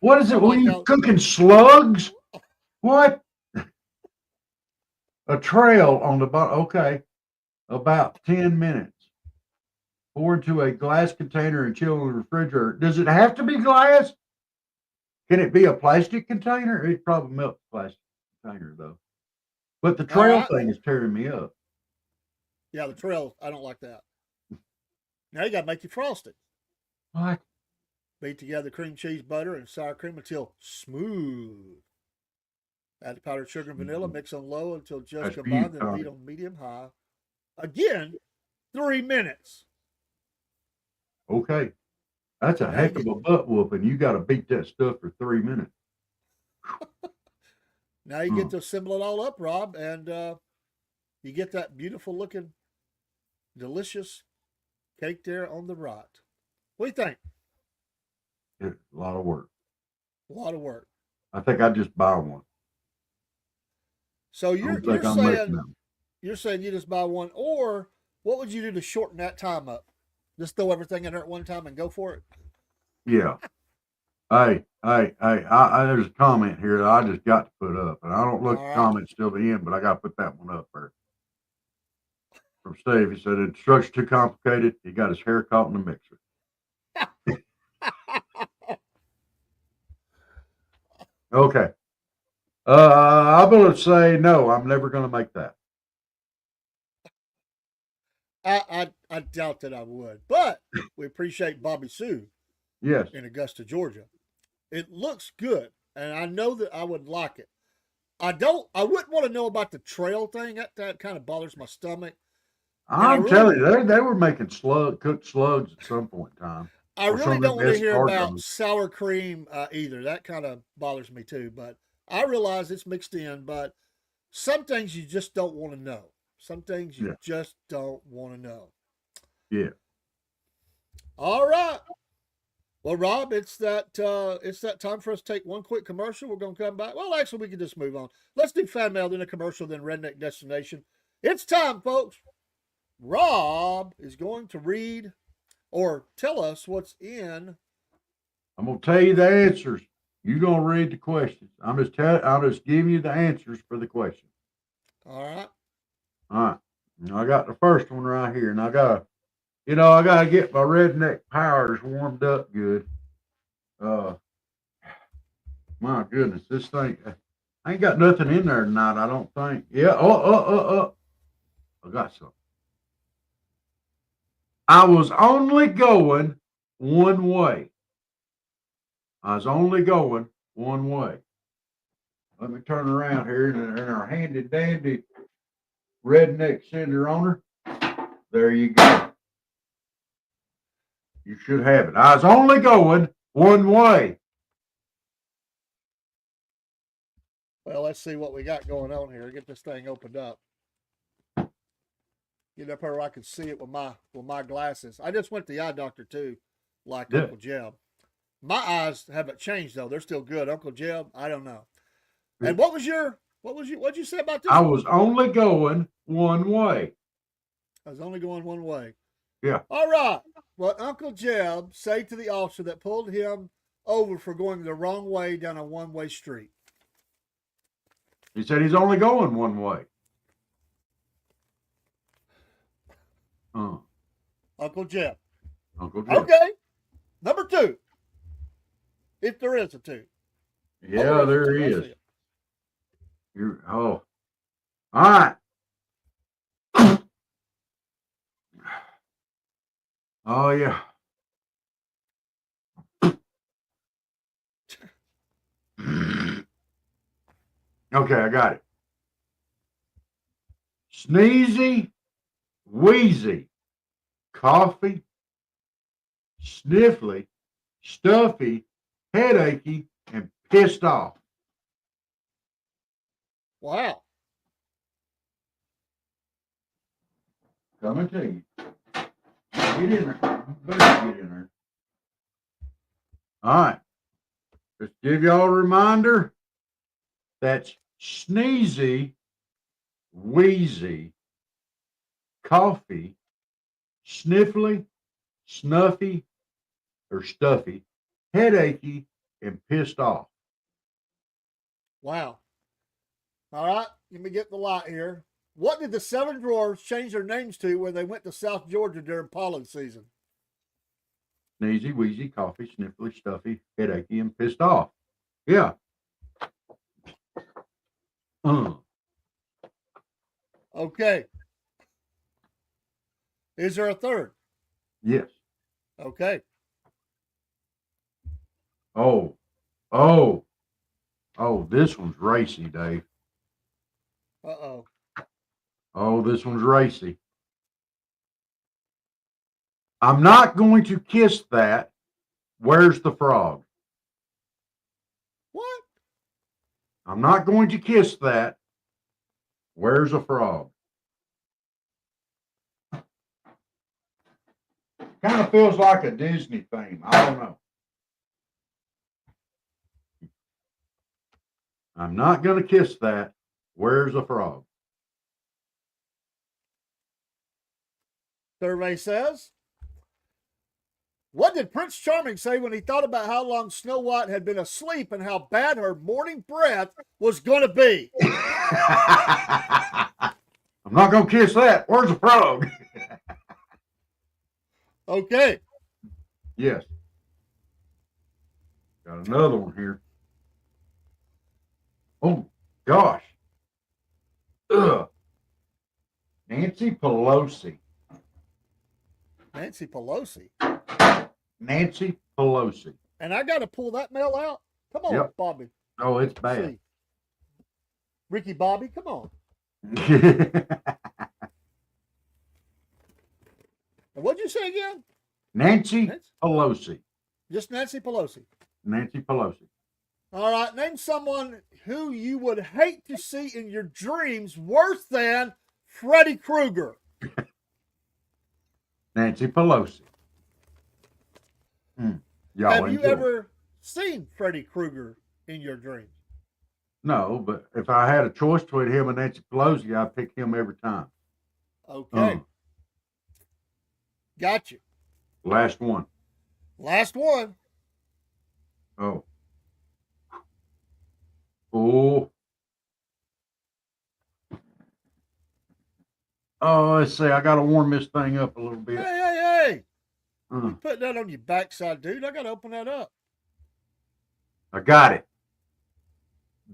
What is it? Oh What are my you God. cooking slugs? What? A trail on the bottom. Okay. About 10 minutes. Pour into a glass container and chill in the refrigerator. Does it have to be glass? Can it be a plastic container? It probably melts a plastic container though. But the trail All right. thing is tearing me up. Yeah, the trail, I don't like that. Now you got to make your frosting. What? Beat together cream cheese, butter, and sour cream until smooth. Add the powdered sugar and vanilla. Mix on low until just That's combined. Then beautiful. heat on medium high. Again, 3 minutes. Okay. That's a heck of a butt whooping. You got to beat that stuff for 3 minutes. Now you get to assemble it all up, Rob, and you get that beautiful looking, delicious cake there on the right. What do you think? It's a lot of work. A lot of work. I think I'd just buy one. So I you're don't think I'm making saying them. you're saying you just buy one, or what would you do to shorten that time up? Just throw everything in there at one time and go for it. Yeah. Hey, there's a comment here that I just got to put up, and I don't look All at right. comments till the end, but I got to put that one up there. From Steve, he said, the instructions too complicated. He got his hair caught in the mixer. Okay. I'm going to say no, I'm never going to make that. I doubt that I would, but we appreciate Bobby Sue Yes. in Augusta, Georgia. It looks good, and I know that I would like it. I wouldn't want to know about the trail thing. That kind of bothers my stomach. I'm telling you, they were making cooked slugs at some point in time. I Or really some don't of want the to hear escargot. about sour cream either. That kind of bothers me too. But I realize it's mixed in, but some things you just don't want to know. Some things you just don't want to know. Yeah. All right. Well, Rob, it's that time for us to take one quick commercial. We're gonna come back. Well, actually, we can just move on. Let's do fan mail, then a commercial, then Redneck Destination. It's time, folks. Rob is going to read or tell us what's in. I'm gonna tell you the answers. You're gonna read the questions. I'll just give you the answers for the questions. All right. All right. I got the first one right here, and I gotta get my redneck powers warmed up good. My goodness, this thing, I ain't got nothing in there tonight, I don't think. Yeah, I got some. I was only going one way. Let me turn around here in our handy dandy redneck cinder on her. There you go. You should have it. I was only going one way. Well, let's see what we got going on here. Get this thing opened up. Get up here where I can see it with my glasses. I just went to the eye doctor too, like Uncle Jeb. My eyes haven't changed though; they're still good. Uncle Jeb, I don't know. And what'd you say about this? I was only going one way. I was only going one way. Yeah. All right. What Uncle Jeb say to the officer that pulled him over for going the wrong way down a one-way street? He said he's only going one way. Uncle Jeb. Uncle Jeb. Okay. Number 2. If there is a 2. Yeah, there is. All right. Oh yeah. Okay, I got it. Sneezy, wheezy, coffee, sniffly, stuffy, headachy, and pissed off. Wow. Coming to you. Get in there. Better get in there. All right. Just give y'all a reminder. That's sneezy, wheezy, coffee, sniffly, snuffy, or stuffy, headachy, and pissed off. Wow. All right. Let me get the light here. What did the 7 dwarves change their names to when they went to South Georgia during pollen season? Sneezy, wheezy, coffee, sniffly, stuffy, headachy, and pissed off. Yeah. Okay. Is there a 3rd? Yes. Okay. Oh, this one's racy, Dave. Uh-oh. Oh, this one's racy. I'm not going to kiss that. Where's the frog? What? I'm not going to kiss that. Where's a frog? Kind of feels like a Disney theme. I don't know. I'm not going to kiss that. Where's a frog? Survey says, what did Prince Charming say when he thought about how long Snow White had been asleep and how bad her morning breath was going to be? I'm not going to kiss that. Where's the frog? Okay. Yes. Got another one here. Oh, gosh. Ugh. Nancy Pelosi. Nancy Pelosi. Nancy Pelosi. And I got to pull that mail out? Come on, Yep. Bobby. Oh, it's bad. See. Ricky Bobby, come on. And what'd you say again? Nancy Pelosi. Just Nancy Pelosi. Nancy Pelosi. All right, name someone who you would hate to see in your dreams worse than Freddy Krueger. Nancy Pelosi. Y'all Have you enjoy. ever seen Freddy Krueger in your dreams? No, but if I had a choice between him and Nancy Pelosi, I'd pick him every time. Okay. Got you. Last one. Last one. Oh. Oh. Oh, let's see. I got to warm this thing up a little bit. Hey. You put that on your backside, dude. I got to open that up. I got it.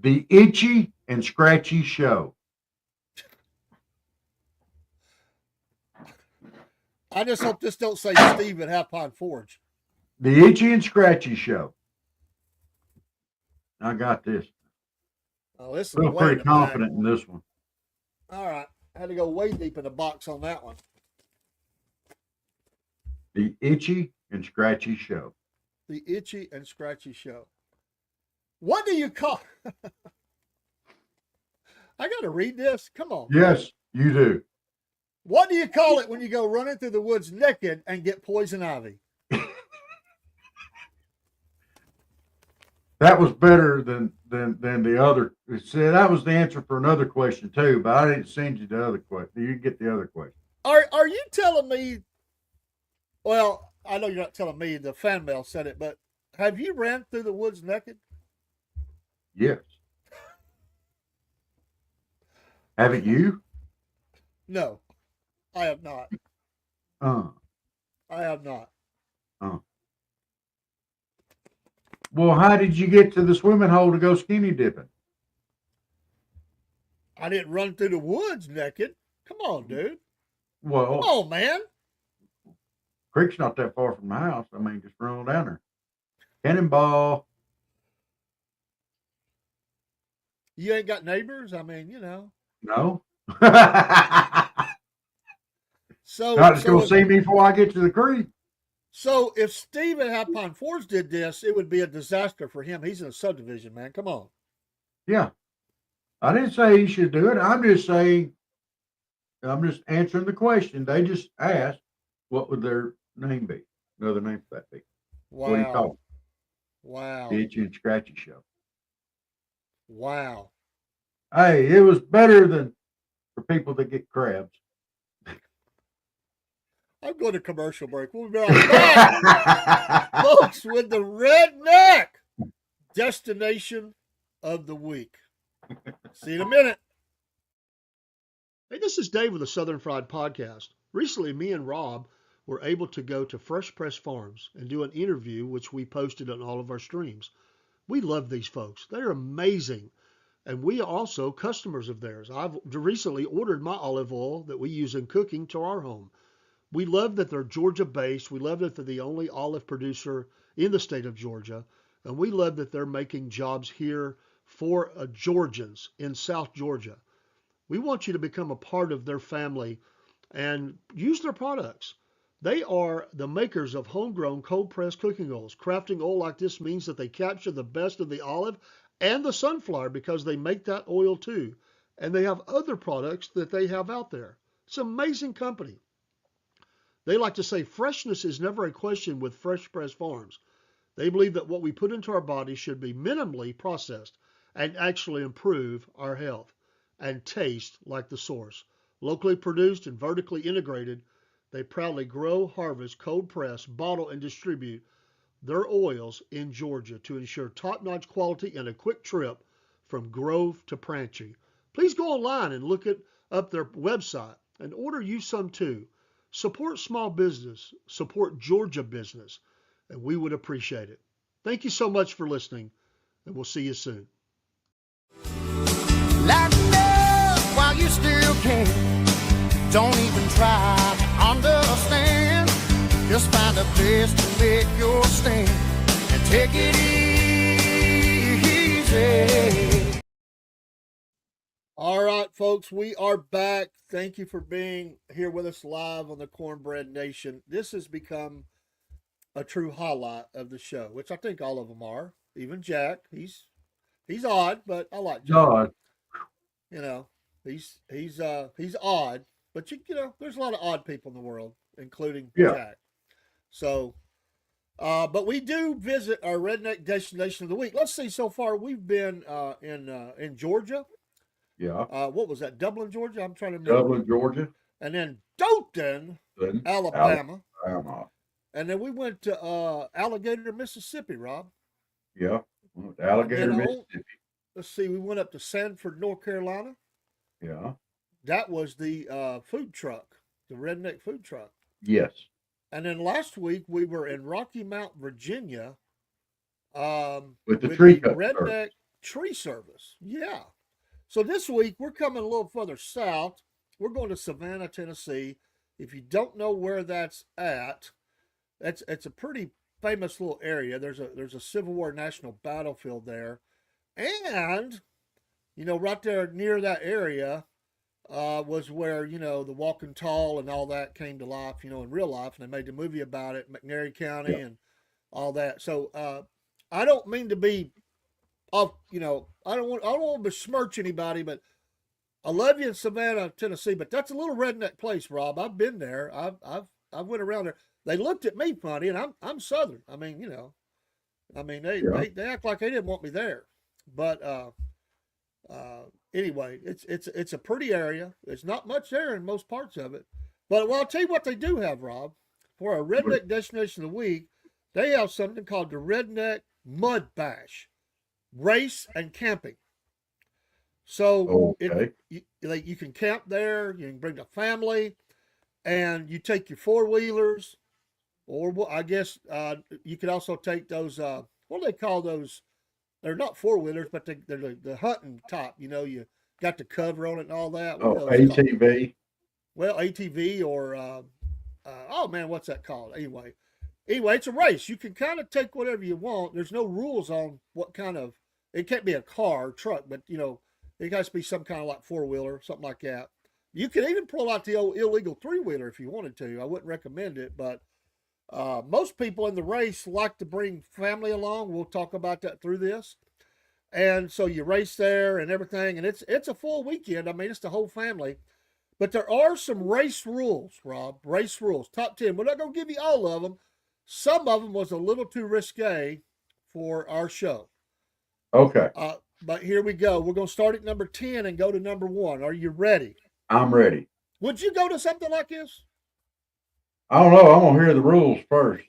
The Itchy and Scratchy Show. I just hope this don't say Steve at Half Pine Forge. The Itchy and Scratchy Show. I got this. Oh, this is I feel way pretty in the confident bag. in this one. All right. I had to go way deep in the box on that one. The Itchy and Scratchy Show. The Itchy and Scratchy Show. What do you call? I got to read this. Come on. Yes, you do. What do you call it when you go running through the woods naked and get poison ivy? That was better than the other. See, that was the answer for another question too, but I didn't send you the other question. You didn't get the other question. Are you telling me? Well, I know you're not telling me. The fan mail said it, but have you ran through the woods naked? Yes. Haven't you? No, I have not. I have not. Well, how did you get to the swimming hole to go skinny dipping? I didn't run through the woods naked. Come on, dude. Well, Come on, man. creek's not that far from the house. I mean, just run on down there. Cannonball. You ain't got neighbors? I mean, you know. No. Not So, just gonna see me before I get to the creek. so if Steve at Half Pine Forge did this, it would be a disaster for him. He's in a subdivision, man. Come on. Yeah. I didn't say he should do it. I'm just saying, I'm just answering the question. They just asked, what would their name be? Another name for that be? What do you call Wow. it? Wow. The Itchy and Scratchy Show. Wow. Hey, it was better than for people that get crabs. I'm going to commercial break. We'll be right back, folks, with the redneck destination of the week. See you in a minute. Hey, this is Dave with the Southern Fried Podcast. Recently, me and Rob were able to go to Fresh Press Farms and do an interview, which we posted on all of our streams. We love these folks. They're amazing. And we are also customers of theirs. I've recently ordered my olive oil that we use in cooking to our home. We love that they're Georgia-based. We love that they're the only olive producer in the state of Georgia. And we love that they're making jobs here for Georgians in South Georgia. We want you to become a part of their family and use their products. They are the makers of homegrown cold-pressed cooking oils. Crafting oil like this means that they capture the best of the olive and the sunflower because they make that oil too. And they have other products that they have out there. It's an amazing company. They like to say freshness is never a question with Fresh Press Farms. They believe that what we put into our body should be minimally processed and actually improve our health and taste like the source. Locally produced and vertically integrated, they proudly grow, harvest, cold press, bottle, and distribute their oils in Georgia to ensure top-notch quality and a quick trip from Grove to Pranchy. Please go online and look up their website and order you some too. Support small business, support Georgia business, and we would appreciate it. Thank you so much for listening, and we'll see you soon. Lighten up while you still can. Don't even try to understand. Just find a place to make your stand and take it easy. what, folks? We are back. Thank you for being here with us live on the Cornbread Nation. This has become a true highlight of the show, which I think all of them are. Even Jack, he's odd, but I like Jack. God. You know, he's odd, but you know, there's a lot of odd people in the world, including Yeah. Jack. So, but we do visit our redneck destination of the week. Let's see. So far, we've been in Georgia. Yeah. What was that? Dublin, Georgia. I'm trying to remember. Dublin, Georgia. And then Dothan, Then Alabama. Alabama. And then we went to Alligator, Mississippi, Rob. Yeah. Alligator, And then Mississippi. let's see, we went up to Sanford, North Carolina. Yeah. That was the food truck, the redneck food truck. Yes. And then last week we were in Rocky Mount, Virginia, With the tree cut redneck service. tree service. Yeah. So this week we're coming a little further south. We're going to Savannah, Tennessee. If you don't know where that's at, it's a pretty famous little area. There's a Civil War national battlefield there, and you know, right there near that area was where, you know, the Walking Tall and all that came to life, you know, in real life, and they made the movie about it, McNairy County and all that. So I don't mean to be off, you know, I don't want to besmirch anybody, but I love you in Savannah, Tennessee, but that's a little redneck place, Rob. I've been there. I've went around there. They looked at me funny, and I'm Southern. I mean, you know, they act like they didn't want me there, but anyway, it's a pretty area. There's not much there in most parts of it, but well, I'll tell you what they do have, Rob, for a redneck destination of the week. They have something called the Redneck Mud Bash, race and camping. So you can camp there. You can bring the family, and you take your 4-wheelers, or I guess you could also take those. What do they call those? They're not 4-wheelers, but they're the hunting type. You know, you got the cover on it and all that. ATV. Well, ATV or oh man, what's that called? Anyway, it's a race. You can kind of take whatever you want. There's no rules on what kind of. It can't be a car, or truck, but you know, it has to be some kind of like 4-wheeler, something like that. You can even pull out the old illegal 3-wheeler if you wanted to. I wouldn't recommend it, but most people in the race like to bring family along. We'll talk about that through this. And so you race there and everything, and it's a full weekend. I mean, it's the whole family. But there are some race rules, Rob. Race rules. Top 10. We're not going to give you all of them. Some of them was a little too risque for our show. Okay. But here we go. We're going to start at number 10 and go to number 1. Are you ready? I'm ready. Would you go to something like this? I don't know. I'm going to hear the rules first.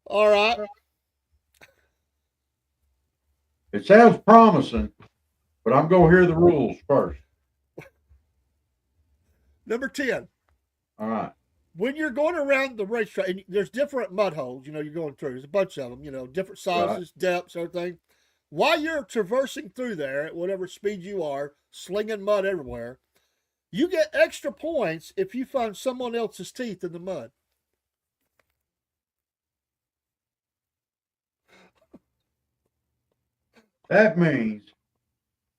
All right. It sounds promising, but I'm going to hear the rules first. Number 10. All right. When you're going around the racetrack, and there's different mud holes, you know, you're going through. There's a bunch of them, you know, different sizes, depths, everything. While you're traversing through there at whatever speed you are, slinging mud everywhere, you get extra points if you find someone else's teeth in the mud. That means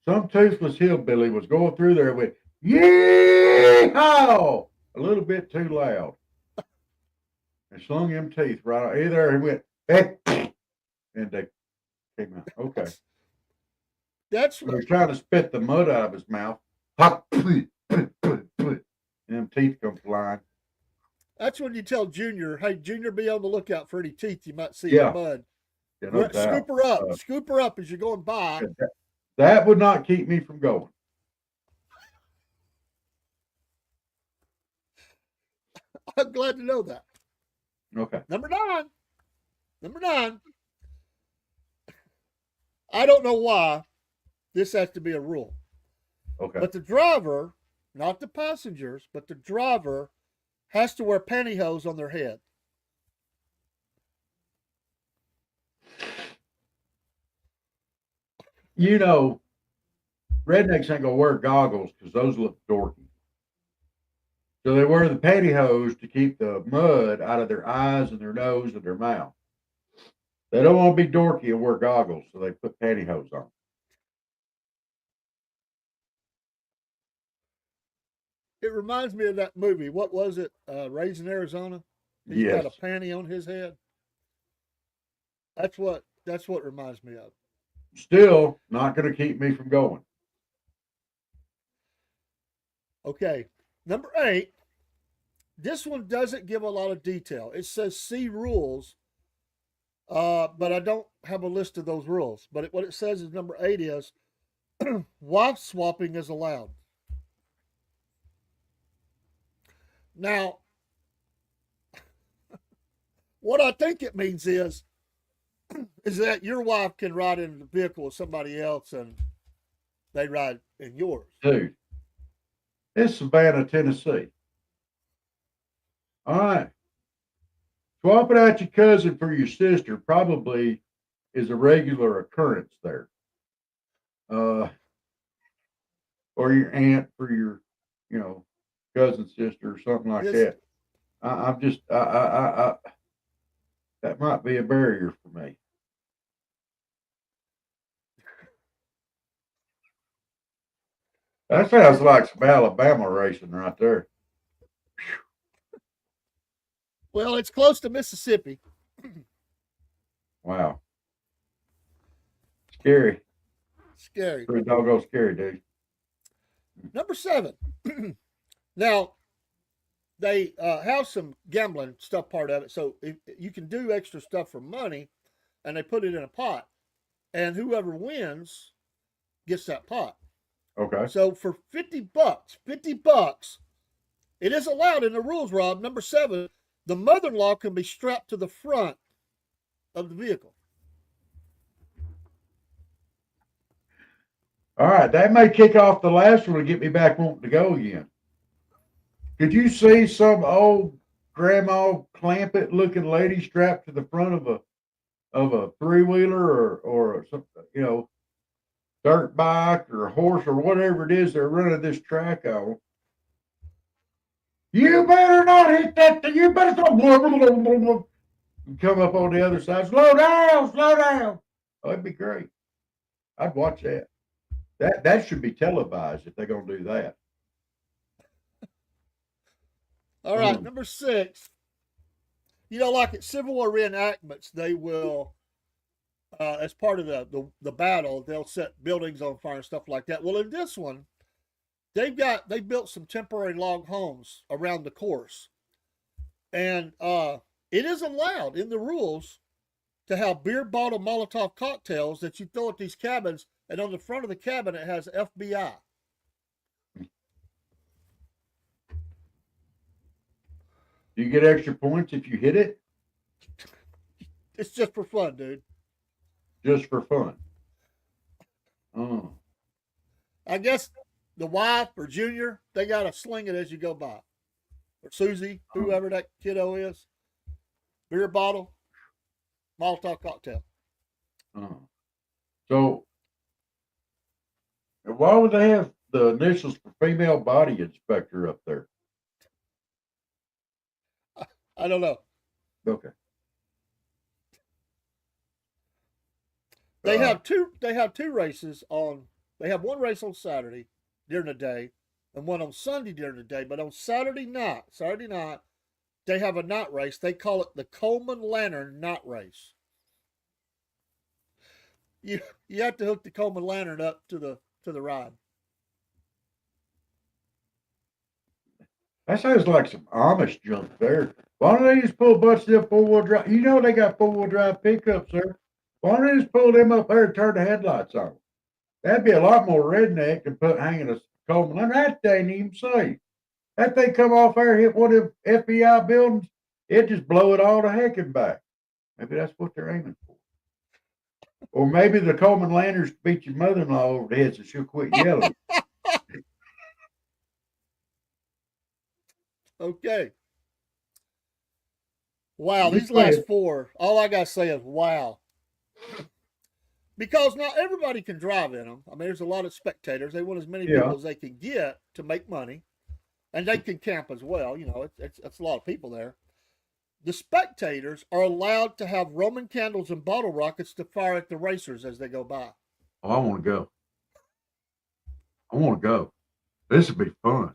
some toothless hillbilly was going through there with "Yee-haw!" a little bit too loud, and slung them teeth right out. Either he went, "Hey," and they came out. Okay. That's He was trying to spit the mud out of his mouth. Pop, and them teeth come flying. That's when you tell Junior, hey, Junior, be on the lookout for any teeth you might see Yeah. in the mud. You know, Scoop her up. Scoop her up as you're going by. That would not keep me from going. I'm glad to know that. Okay. Number 9. Number 9. I don't know why this has to be a rule. Okay. But the driver, not the passengers, but the driver has to wear pantyhose on their head. You know, rednecks ain't gonna wear goggles because those look dorky. So they wear the pantyhose to keep the mud out of their eyes and their nose and their mouth. They don't want to be dorky and wear goggles, so they put pantyhose on. It reminds me of that movie. What was it? Raising Arizona. He's got a Yes. panty on his head. That's what reminds me of. Still not going to keep me from going. Okay. Number 8. This one doesn't give a lot of detail. It says see rules, but I don't have a list of those rules. But what it says is number 8 is wife swapping is allowed. Now, what I think it means is that your wife can ride in the vehicle with somebody else and they ride in yours. Dude, it's Savannah, Tennessee. All right. Swapping out your cousin for your sister probably is a regular occurrence there. Or your aunt for your, cousin, sister, or something like that. I'm just, that might be a barrier for me. That sounds like some Alabama racing right there. Well, it's close to Mississippi. Wow. Scary. Scary. Pretty doggone scary, dude. Number 7. Now, they have some gambling stuff part of it. So you can do extra stuff for money, and they put it in a pot. And whoever wins gets that pot. Okay. So for $50, it is allowed in the rules, Rob. Number 7, the mother-in-law can be strapped to the front of the vehicle. All right. That may kick off the last one to get me back wanting to go again. Could you see some old grandma clampet looking lady strapped to the front of a three-wheeler or some, dirt bike or a horse or whatever it is they're running this track on? You better not hit that. You better come up on the other side. Slow down, slow down. Oh, it'd be great. I'd watch that. That should be televised if they're gonna do that. All right, number 6. Like at Civil War reenactments, they will, as part of the battle, they'll set buildings on fire and stuff like that. Well, in this one, they built some temporary log homes around the course, and it is allowed in the rules to have beer bottle Molotov cocktails that you throw at these cabins, and on the front of the cabin it has FBI. Do you get extra points if you hit it? It's just for fun, dude. Just for fun. Oh. I guess the wife or Junior, they got to sling it as you go by. Or Susie, whoever that kiddo is. Beer bottle, Molotov cocktail. Oh. So, why would they have the initials for female body inspector up there? I don't know. Okay. They have two races on. They have one race on Saturday during the day, and one on Sunday during the day. But on Saturday night, they have a night race. They call it the Coleman Lantern Night Race. You have to hook the Coleman Lantern up to the ride. That sounds like some Amish junk there. Why don't they just pull a bunch of them four-wheel drive? You know they got four-wheel drive pickups there. Why don't they just pull them up there and turn the headlights on? That'd be a lot more redneck than hanging a Coleman Lantern. That ain't even safe. That thing come off there, hit one of them FBI buildings, it just blow it all to heck and back. Maybe that's what they're aiming for. Or maybe the Coleman Lanterns beat your mother-in-law over the head so she'll quit yelling. Okay. Wow, these last 4, all I got to say is wow. Because not everybody can drive in them. I mean, there's a lot of spectators. They want as many people as they can get to make money. And they can camp as well. It's a lot of people there. The spectators are allowed to have Roman candles and bottle rockets to fire at the racers as they go by. Oh, I want to go. This would be fun.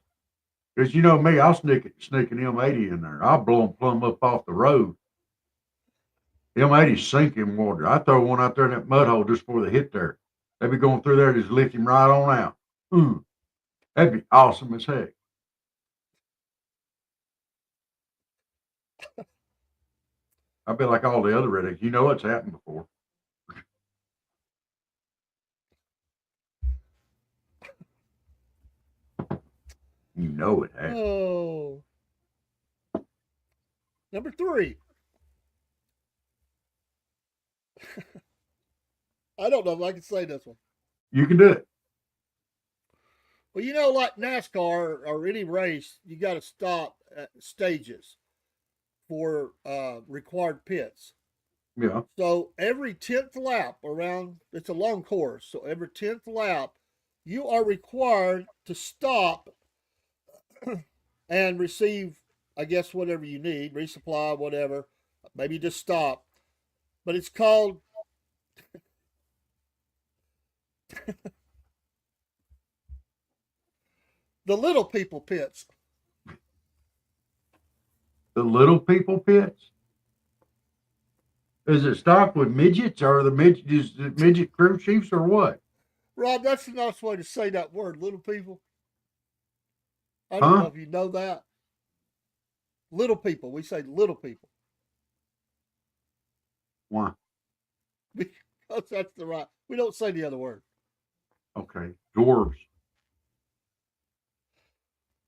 Because you know me, I'll sneak an M80 in there. I'll blow them plumb up off the road. M80's sinking water. I throw one out there in that mud hole just before they hit there. They be going through there, just lift him right on out. That'd be awesome as heck. I be like all the other rednecks. You know what's happened before. You know it happened. Oh. Number 3. I don't know if I can say this one. You can do it. Well, you know, like NASCAR or any race, you got to stop at stages for required pits. Yeah. So every 10th lap around, it's a long course. So every 10th lap, you are required to stop and receive, I guess, whatever you need, resupply, whatever. Maybe just stop. But it's called the little people pits. The little people pits? Is it stocked with midgets or the midget crew chiefs or what? Rob, that's a nice way to say that word, little people. I don't know if you know that. Little people. We say little people. Why? Because that's the right. We don't say the other word. Okay. Dwarves.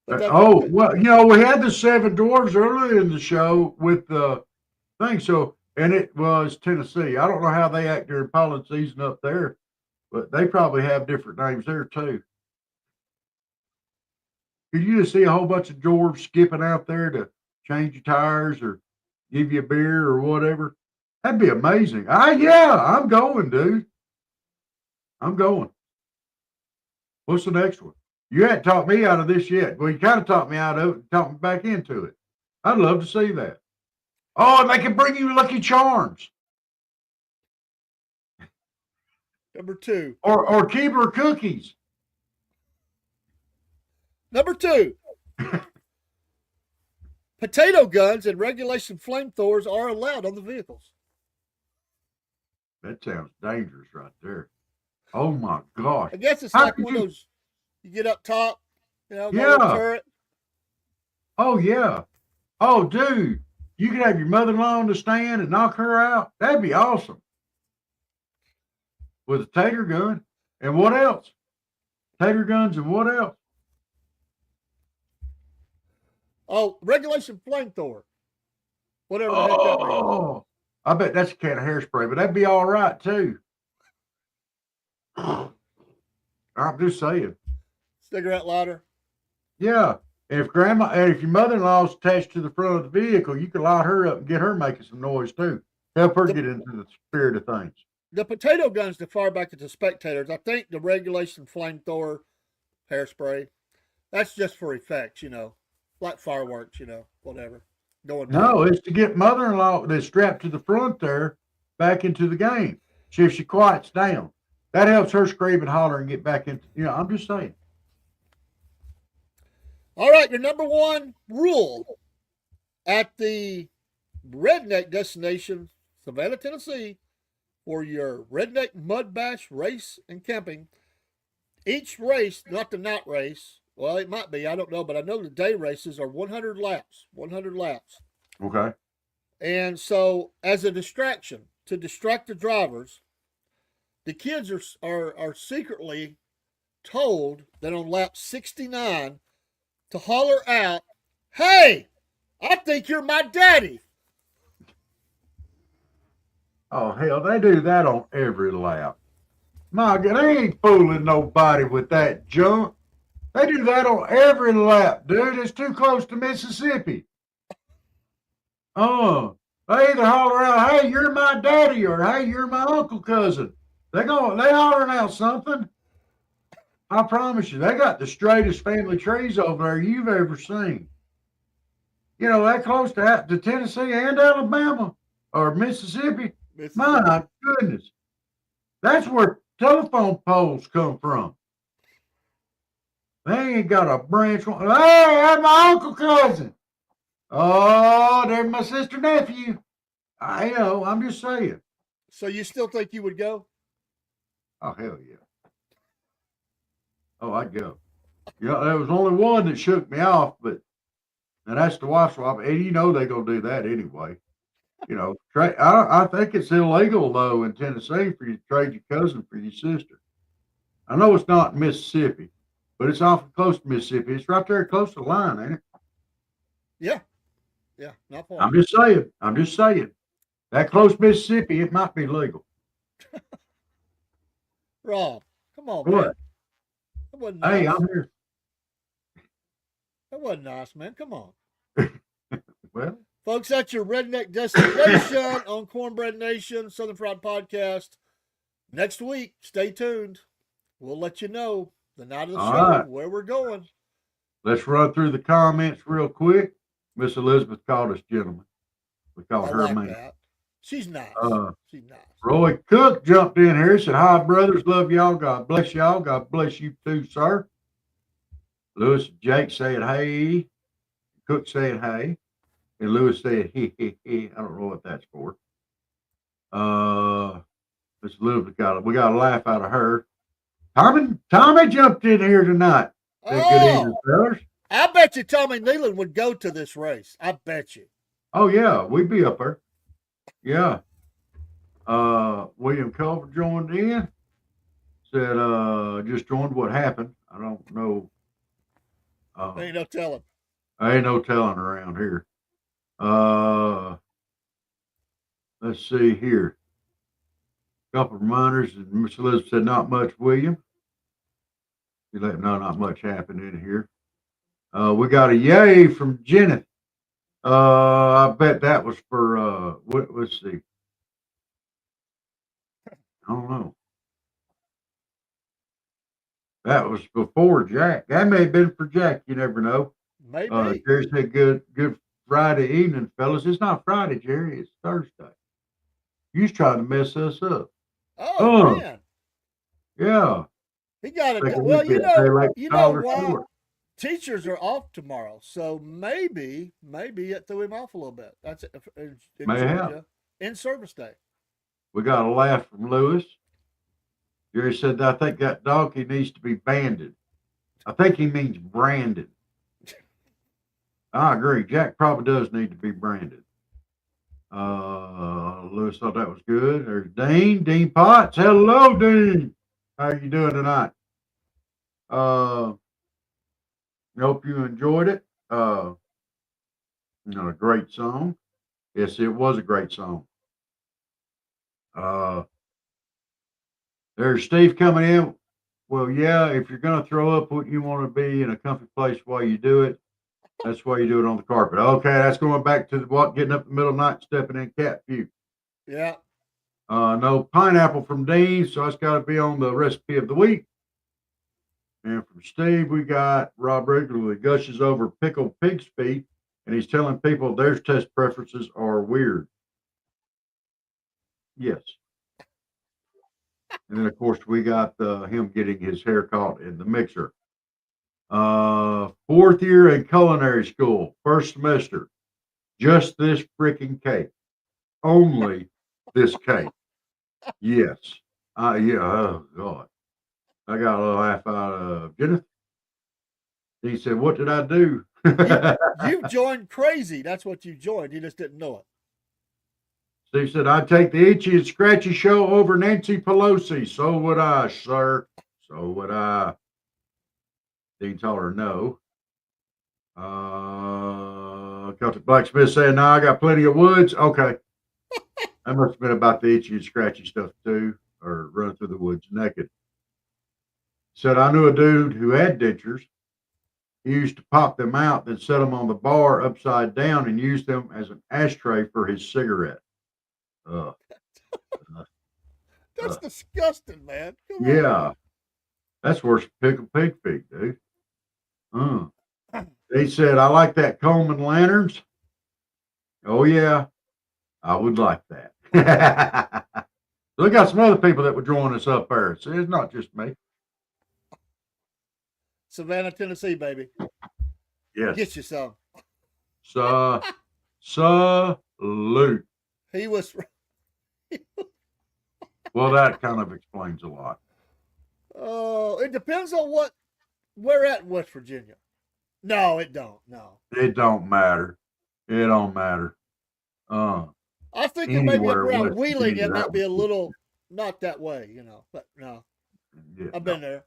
Okay. Well, you know, we had the 7 dwarves earlier in the show with the thing. So, and it was Tennessee. I don't know how they act during pollen season up there, but they probably have different names there too. Could you just see a whole bunch of dwarves skipping out there to change your tires or give you a beer or whatever? That'd be amazing. Yeah, I'm going, dude. I'm going. What's the next one? You hadn't talked me out of this yet. Well, you kind of talked me out of it, talked me back into it. I'd love to see that. Oh, and they can bring you Lucky Charms. Number 2. Or Keebler cookies. Number 2. Potato guns and regulation flamethrowers are allowed on the vehicles. That sounds dangerous right there. Oh my gosh. I guess it's How like could one of you- those, you get up top, you know, Yeah. go turret. Oh yeah. Oh dude, you could have your mother-in-law on the stand and knock her out. That'd be awesome. With a tater gun. And what else? Tater guns and what else? Oh, regulation flamethrower. Whatever the heck that means. Oh, I bet that's a can of hairspray, but that'd be all right too. I'm just saying. Cigarette lighter. Yeah. And if your mother-in-law's attached to the front of the vehicle, you could light her up and get her making some noise too. Help her get into the spirit of things. The potato guns to fire back at the spectators. I think the regulation flamethrower, hairspray, that's just for effects, you know, like fireworks, you know, whatever. No, it's to get mother-in-law that's strapped to the front there back into the game. See if she quiets down. That helps her scream and holler and get back into, I'm just saying. All right, your number 1 rule at the redneck destination, Savannah, Tennessee, for your redneck mud bash race and camping. Each race, not the night race, well, it might be, I don't know, but I know the day races are 100 laps. 100 laps. Okay. And so, as a distraction, to distract the drivers, the kids are secretly told that on lap 69 to holler out, "Hey, I think you're my daddy." Oh, hell, they do that on every lap. My God, they ain't fooling nobody with that junk. They do that on every lap, dude. It's too close to Mississippi. They either holler out, "Hey, you're my daddy," or "Hey, you're my uncle cousin." They hollering out something. I promise you, they got the straightest family trees over there you've ever seen. You know, that close to Tennessee and Alabama or Mississippi. My goodness. That's where telephone poles come from. They ain't got a branch. Hey, that's my uncle cousin. Oh, they're my sister nephew. I know. I'm just saying. So you still think you would go? Oh hell yeah. Oh, I'd go. You know, there was only one that shook me off, and that's the wife swap. And you know they're gonna do that anyway. You know, I think it's illegal though in Tennessee for you to trade your cousin for your sister. I know it's not in Mississippi, but it's awful close to Mississippi. It's right there close to the line, ain't it? Yeah. Yeah, not far. I'm just saying. I'm just saying. That close to Mississippi, it might be legal. Rob, come on, man. What? That wasn't nice. Hey, I'm here. That wasn't nice, man. Come on. Well, Folks, that's your redneck destination on Cornbread Nation, Southern Fried Podcast. Next week, stay tuned. We'll let you know the night of the all show right. where we're going. Let's run through the comments real quick. Miss Elizabeth called us gentlemen. We called I her like man. that. She's nice. She's nice. Roy Cook jumped in here and said, "Hi, brothers. Love y'all. God bless y'all. God bless you too, sir." Lewis and Jake saying, "Hey." Cook saying, "Hey." And Lewis said, "He, he, he." I don't know what that's for. Miss Elizabeth we got a laugh out of her. Tommy jumped in here tonight. Said, "Good evening, fellas." I bet you Tommy Nealon would go to this race. I bet you. Oh, yeah. We'd be up there. Yeah. William Culver joined in. Said, just joined what happened. I don't know. Ain't no telling. Ain't no telling around here. Let's see here. Couple of reminders. Miss Elizabeth said, "Not much, William." You let know not much happened in here. We got a yay from Jenny. I bet that was for let's see. I don't know. That was before Jack. That may have been for Jack. You never know. Maybe. Jerry said, "Good Friday evening, fellas." It's not Friday, Jerry. It's Thursday. You was trying to mess us up. Oh, man. Yeah. He got it. Thinking Well, we'd be a day late, you know dollar what? short. Teachers are off tomorrow, so maybe it threw him off a little bit. That's it. In May have. Georgia, in service day. We got a laugh from Lewis. Jerry said, "I think that donkey needs to be banded." I think he means branded. I agree. Jack probably does need to be branded. Lewis thought that was good. There's Dean Potts. Hello, Dean. How are you doing tonight? Hope you enjoyed it. A great song. Yes, it was a great song. There's Steve coming in. Well, yeah, if you're going to throw up, what you want to be in a comfy place while you do it. That's why you do it on the carpet. Okay, that's going back to getting up in the middle of the night, stepping in cat puke. Yeah. No pineapple from Dean, so that's got to be on the recipe of the week. And from Steve, we got Rob regularly gushes over pickled pig's feet, and he's telling people their taste preferences are weird. Yes. And then, of course, we got him getting his hair caught in the mixer. Fourth year in culinary school, first semester. Just this freaking cake. Only this cake. Yes. Yeah. Oh, God. I got a little laugh out of Jennifer. He said, "What did I do?" You've joined crazy. That's what you joined. You just didn't know it. Steve said, "I'd take the itchy and scratchy show over Nancy Pelosi." So would I, sir. So would I. Dean told her no. Celtic Blacksmith saying, "No, I got plenty of woods." Okay. That must have been about the itchy and scratchy stuff too, or running through the woods naked. Said, "I knew a dude who had dentures. He used to pop them out, then set them on the bar upside down and use them as an ashtray for his cigarette." That's disgusting, man. Come Yeah. on. That's worse than pickled pig feet, dude. He said, "I like that Coleman lanterns." Oh, yeah. I would like that. So we got some other people that would join us up there. So it's not just me. Savannah, Tennessee, baby. Yes. Get you some. Salute. He was. Well, that kind of explains a lot. Oh, it depends on what we're at in West Virginia. No, it don't. No. It don't matter. It don't matter. I think maybe up Anywhere around West Wheeling Virginia, it might that be a was- little not that way, but no. Yeah, I've been there.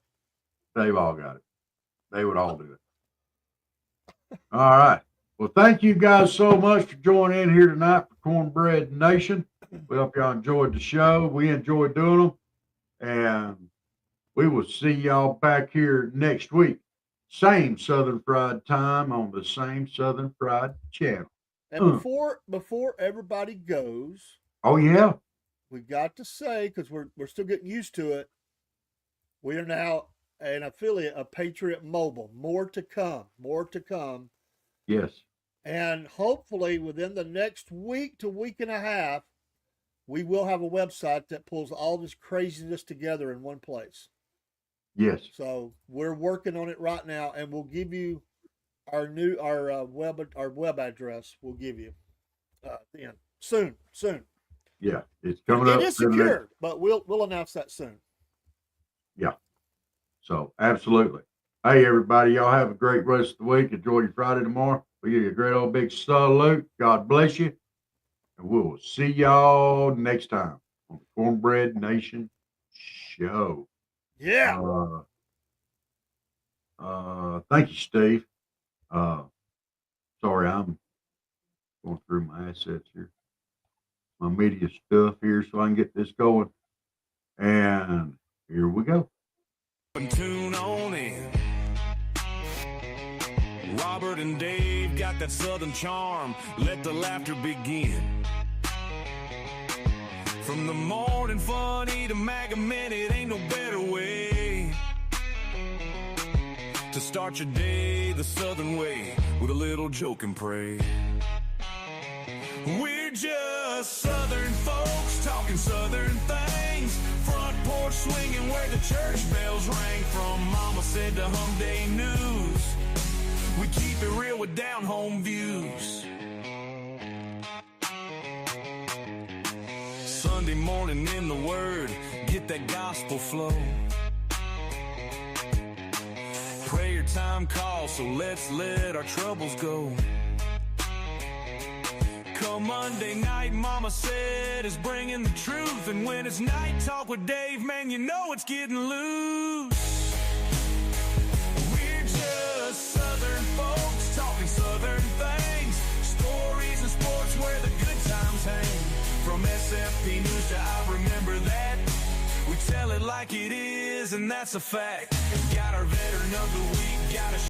They've all got it. They would all do it. All right. Well, thank you guys so much for joining in here tonight for Cornbread Nation. We hope y'all enjoyed the show. We enjoyed doing them. And we will see y'all back here next week. Same Southern Fried time on the same Southern Fried channel. And before everybody goes, Oh, yeah. we got to say, because we're still getting used to it, we are now an affiliate of Patriot Mobile. More to come. More to come. Yes. And hopefully within the next week to week and a half, we will have a website that pulls all this craziness together in one place. Yes. So we're working on it right now, and we'll give you our web address. We'll give you soon. Yeah. It's coming up. It is secured, but we'll announce that soon. Yeah. So absolutely. Hey, everybody, y'all have a great rest of the week. Enjoy your Friday tomorrow. We give you a great old big salute. God bless you. And we will see y'all next time on the Cornbread Nation show. Yeah. Thank you, Steve. Sorry, I'm going through my assets here, my media stuff here, so I can get this going. And here we go. And tune on in. Robert and Dave got that southern charm. Let the laughter begin. From the morning funny to MAGA minute, ain't no better way to start your day the southern way, with a little joke and pray. We're just southern folks talking southern things. Front porch swinging where the church bells rang. From Mama Said to Hum Day News, we keep it real with down home views. Sunday morning in the Word, get that gospel flow. Prayer time calls, so let's let our troubles go. Come Monday night, Mama Said is bringing the truth. And when it's night talk with Dave, man, you know it's getting loose. We're just southern folks talking southern things. Stories and sports where the good times hang. From SFP News to I Remember That, we tell it like it is, and that's a fact. Got our veteran of the week, got a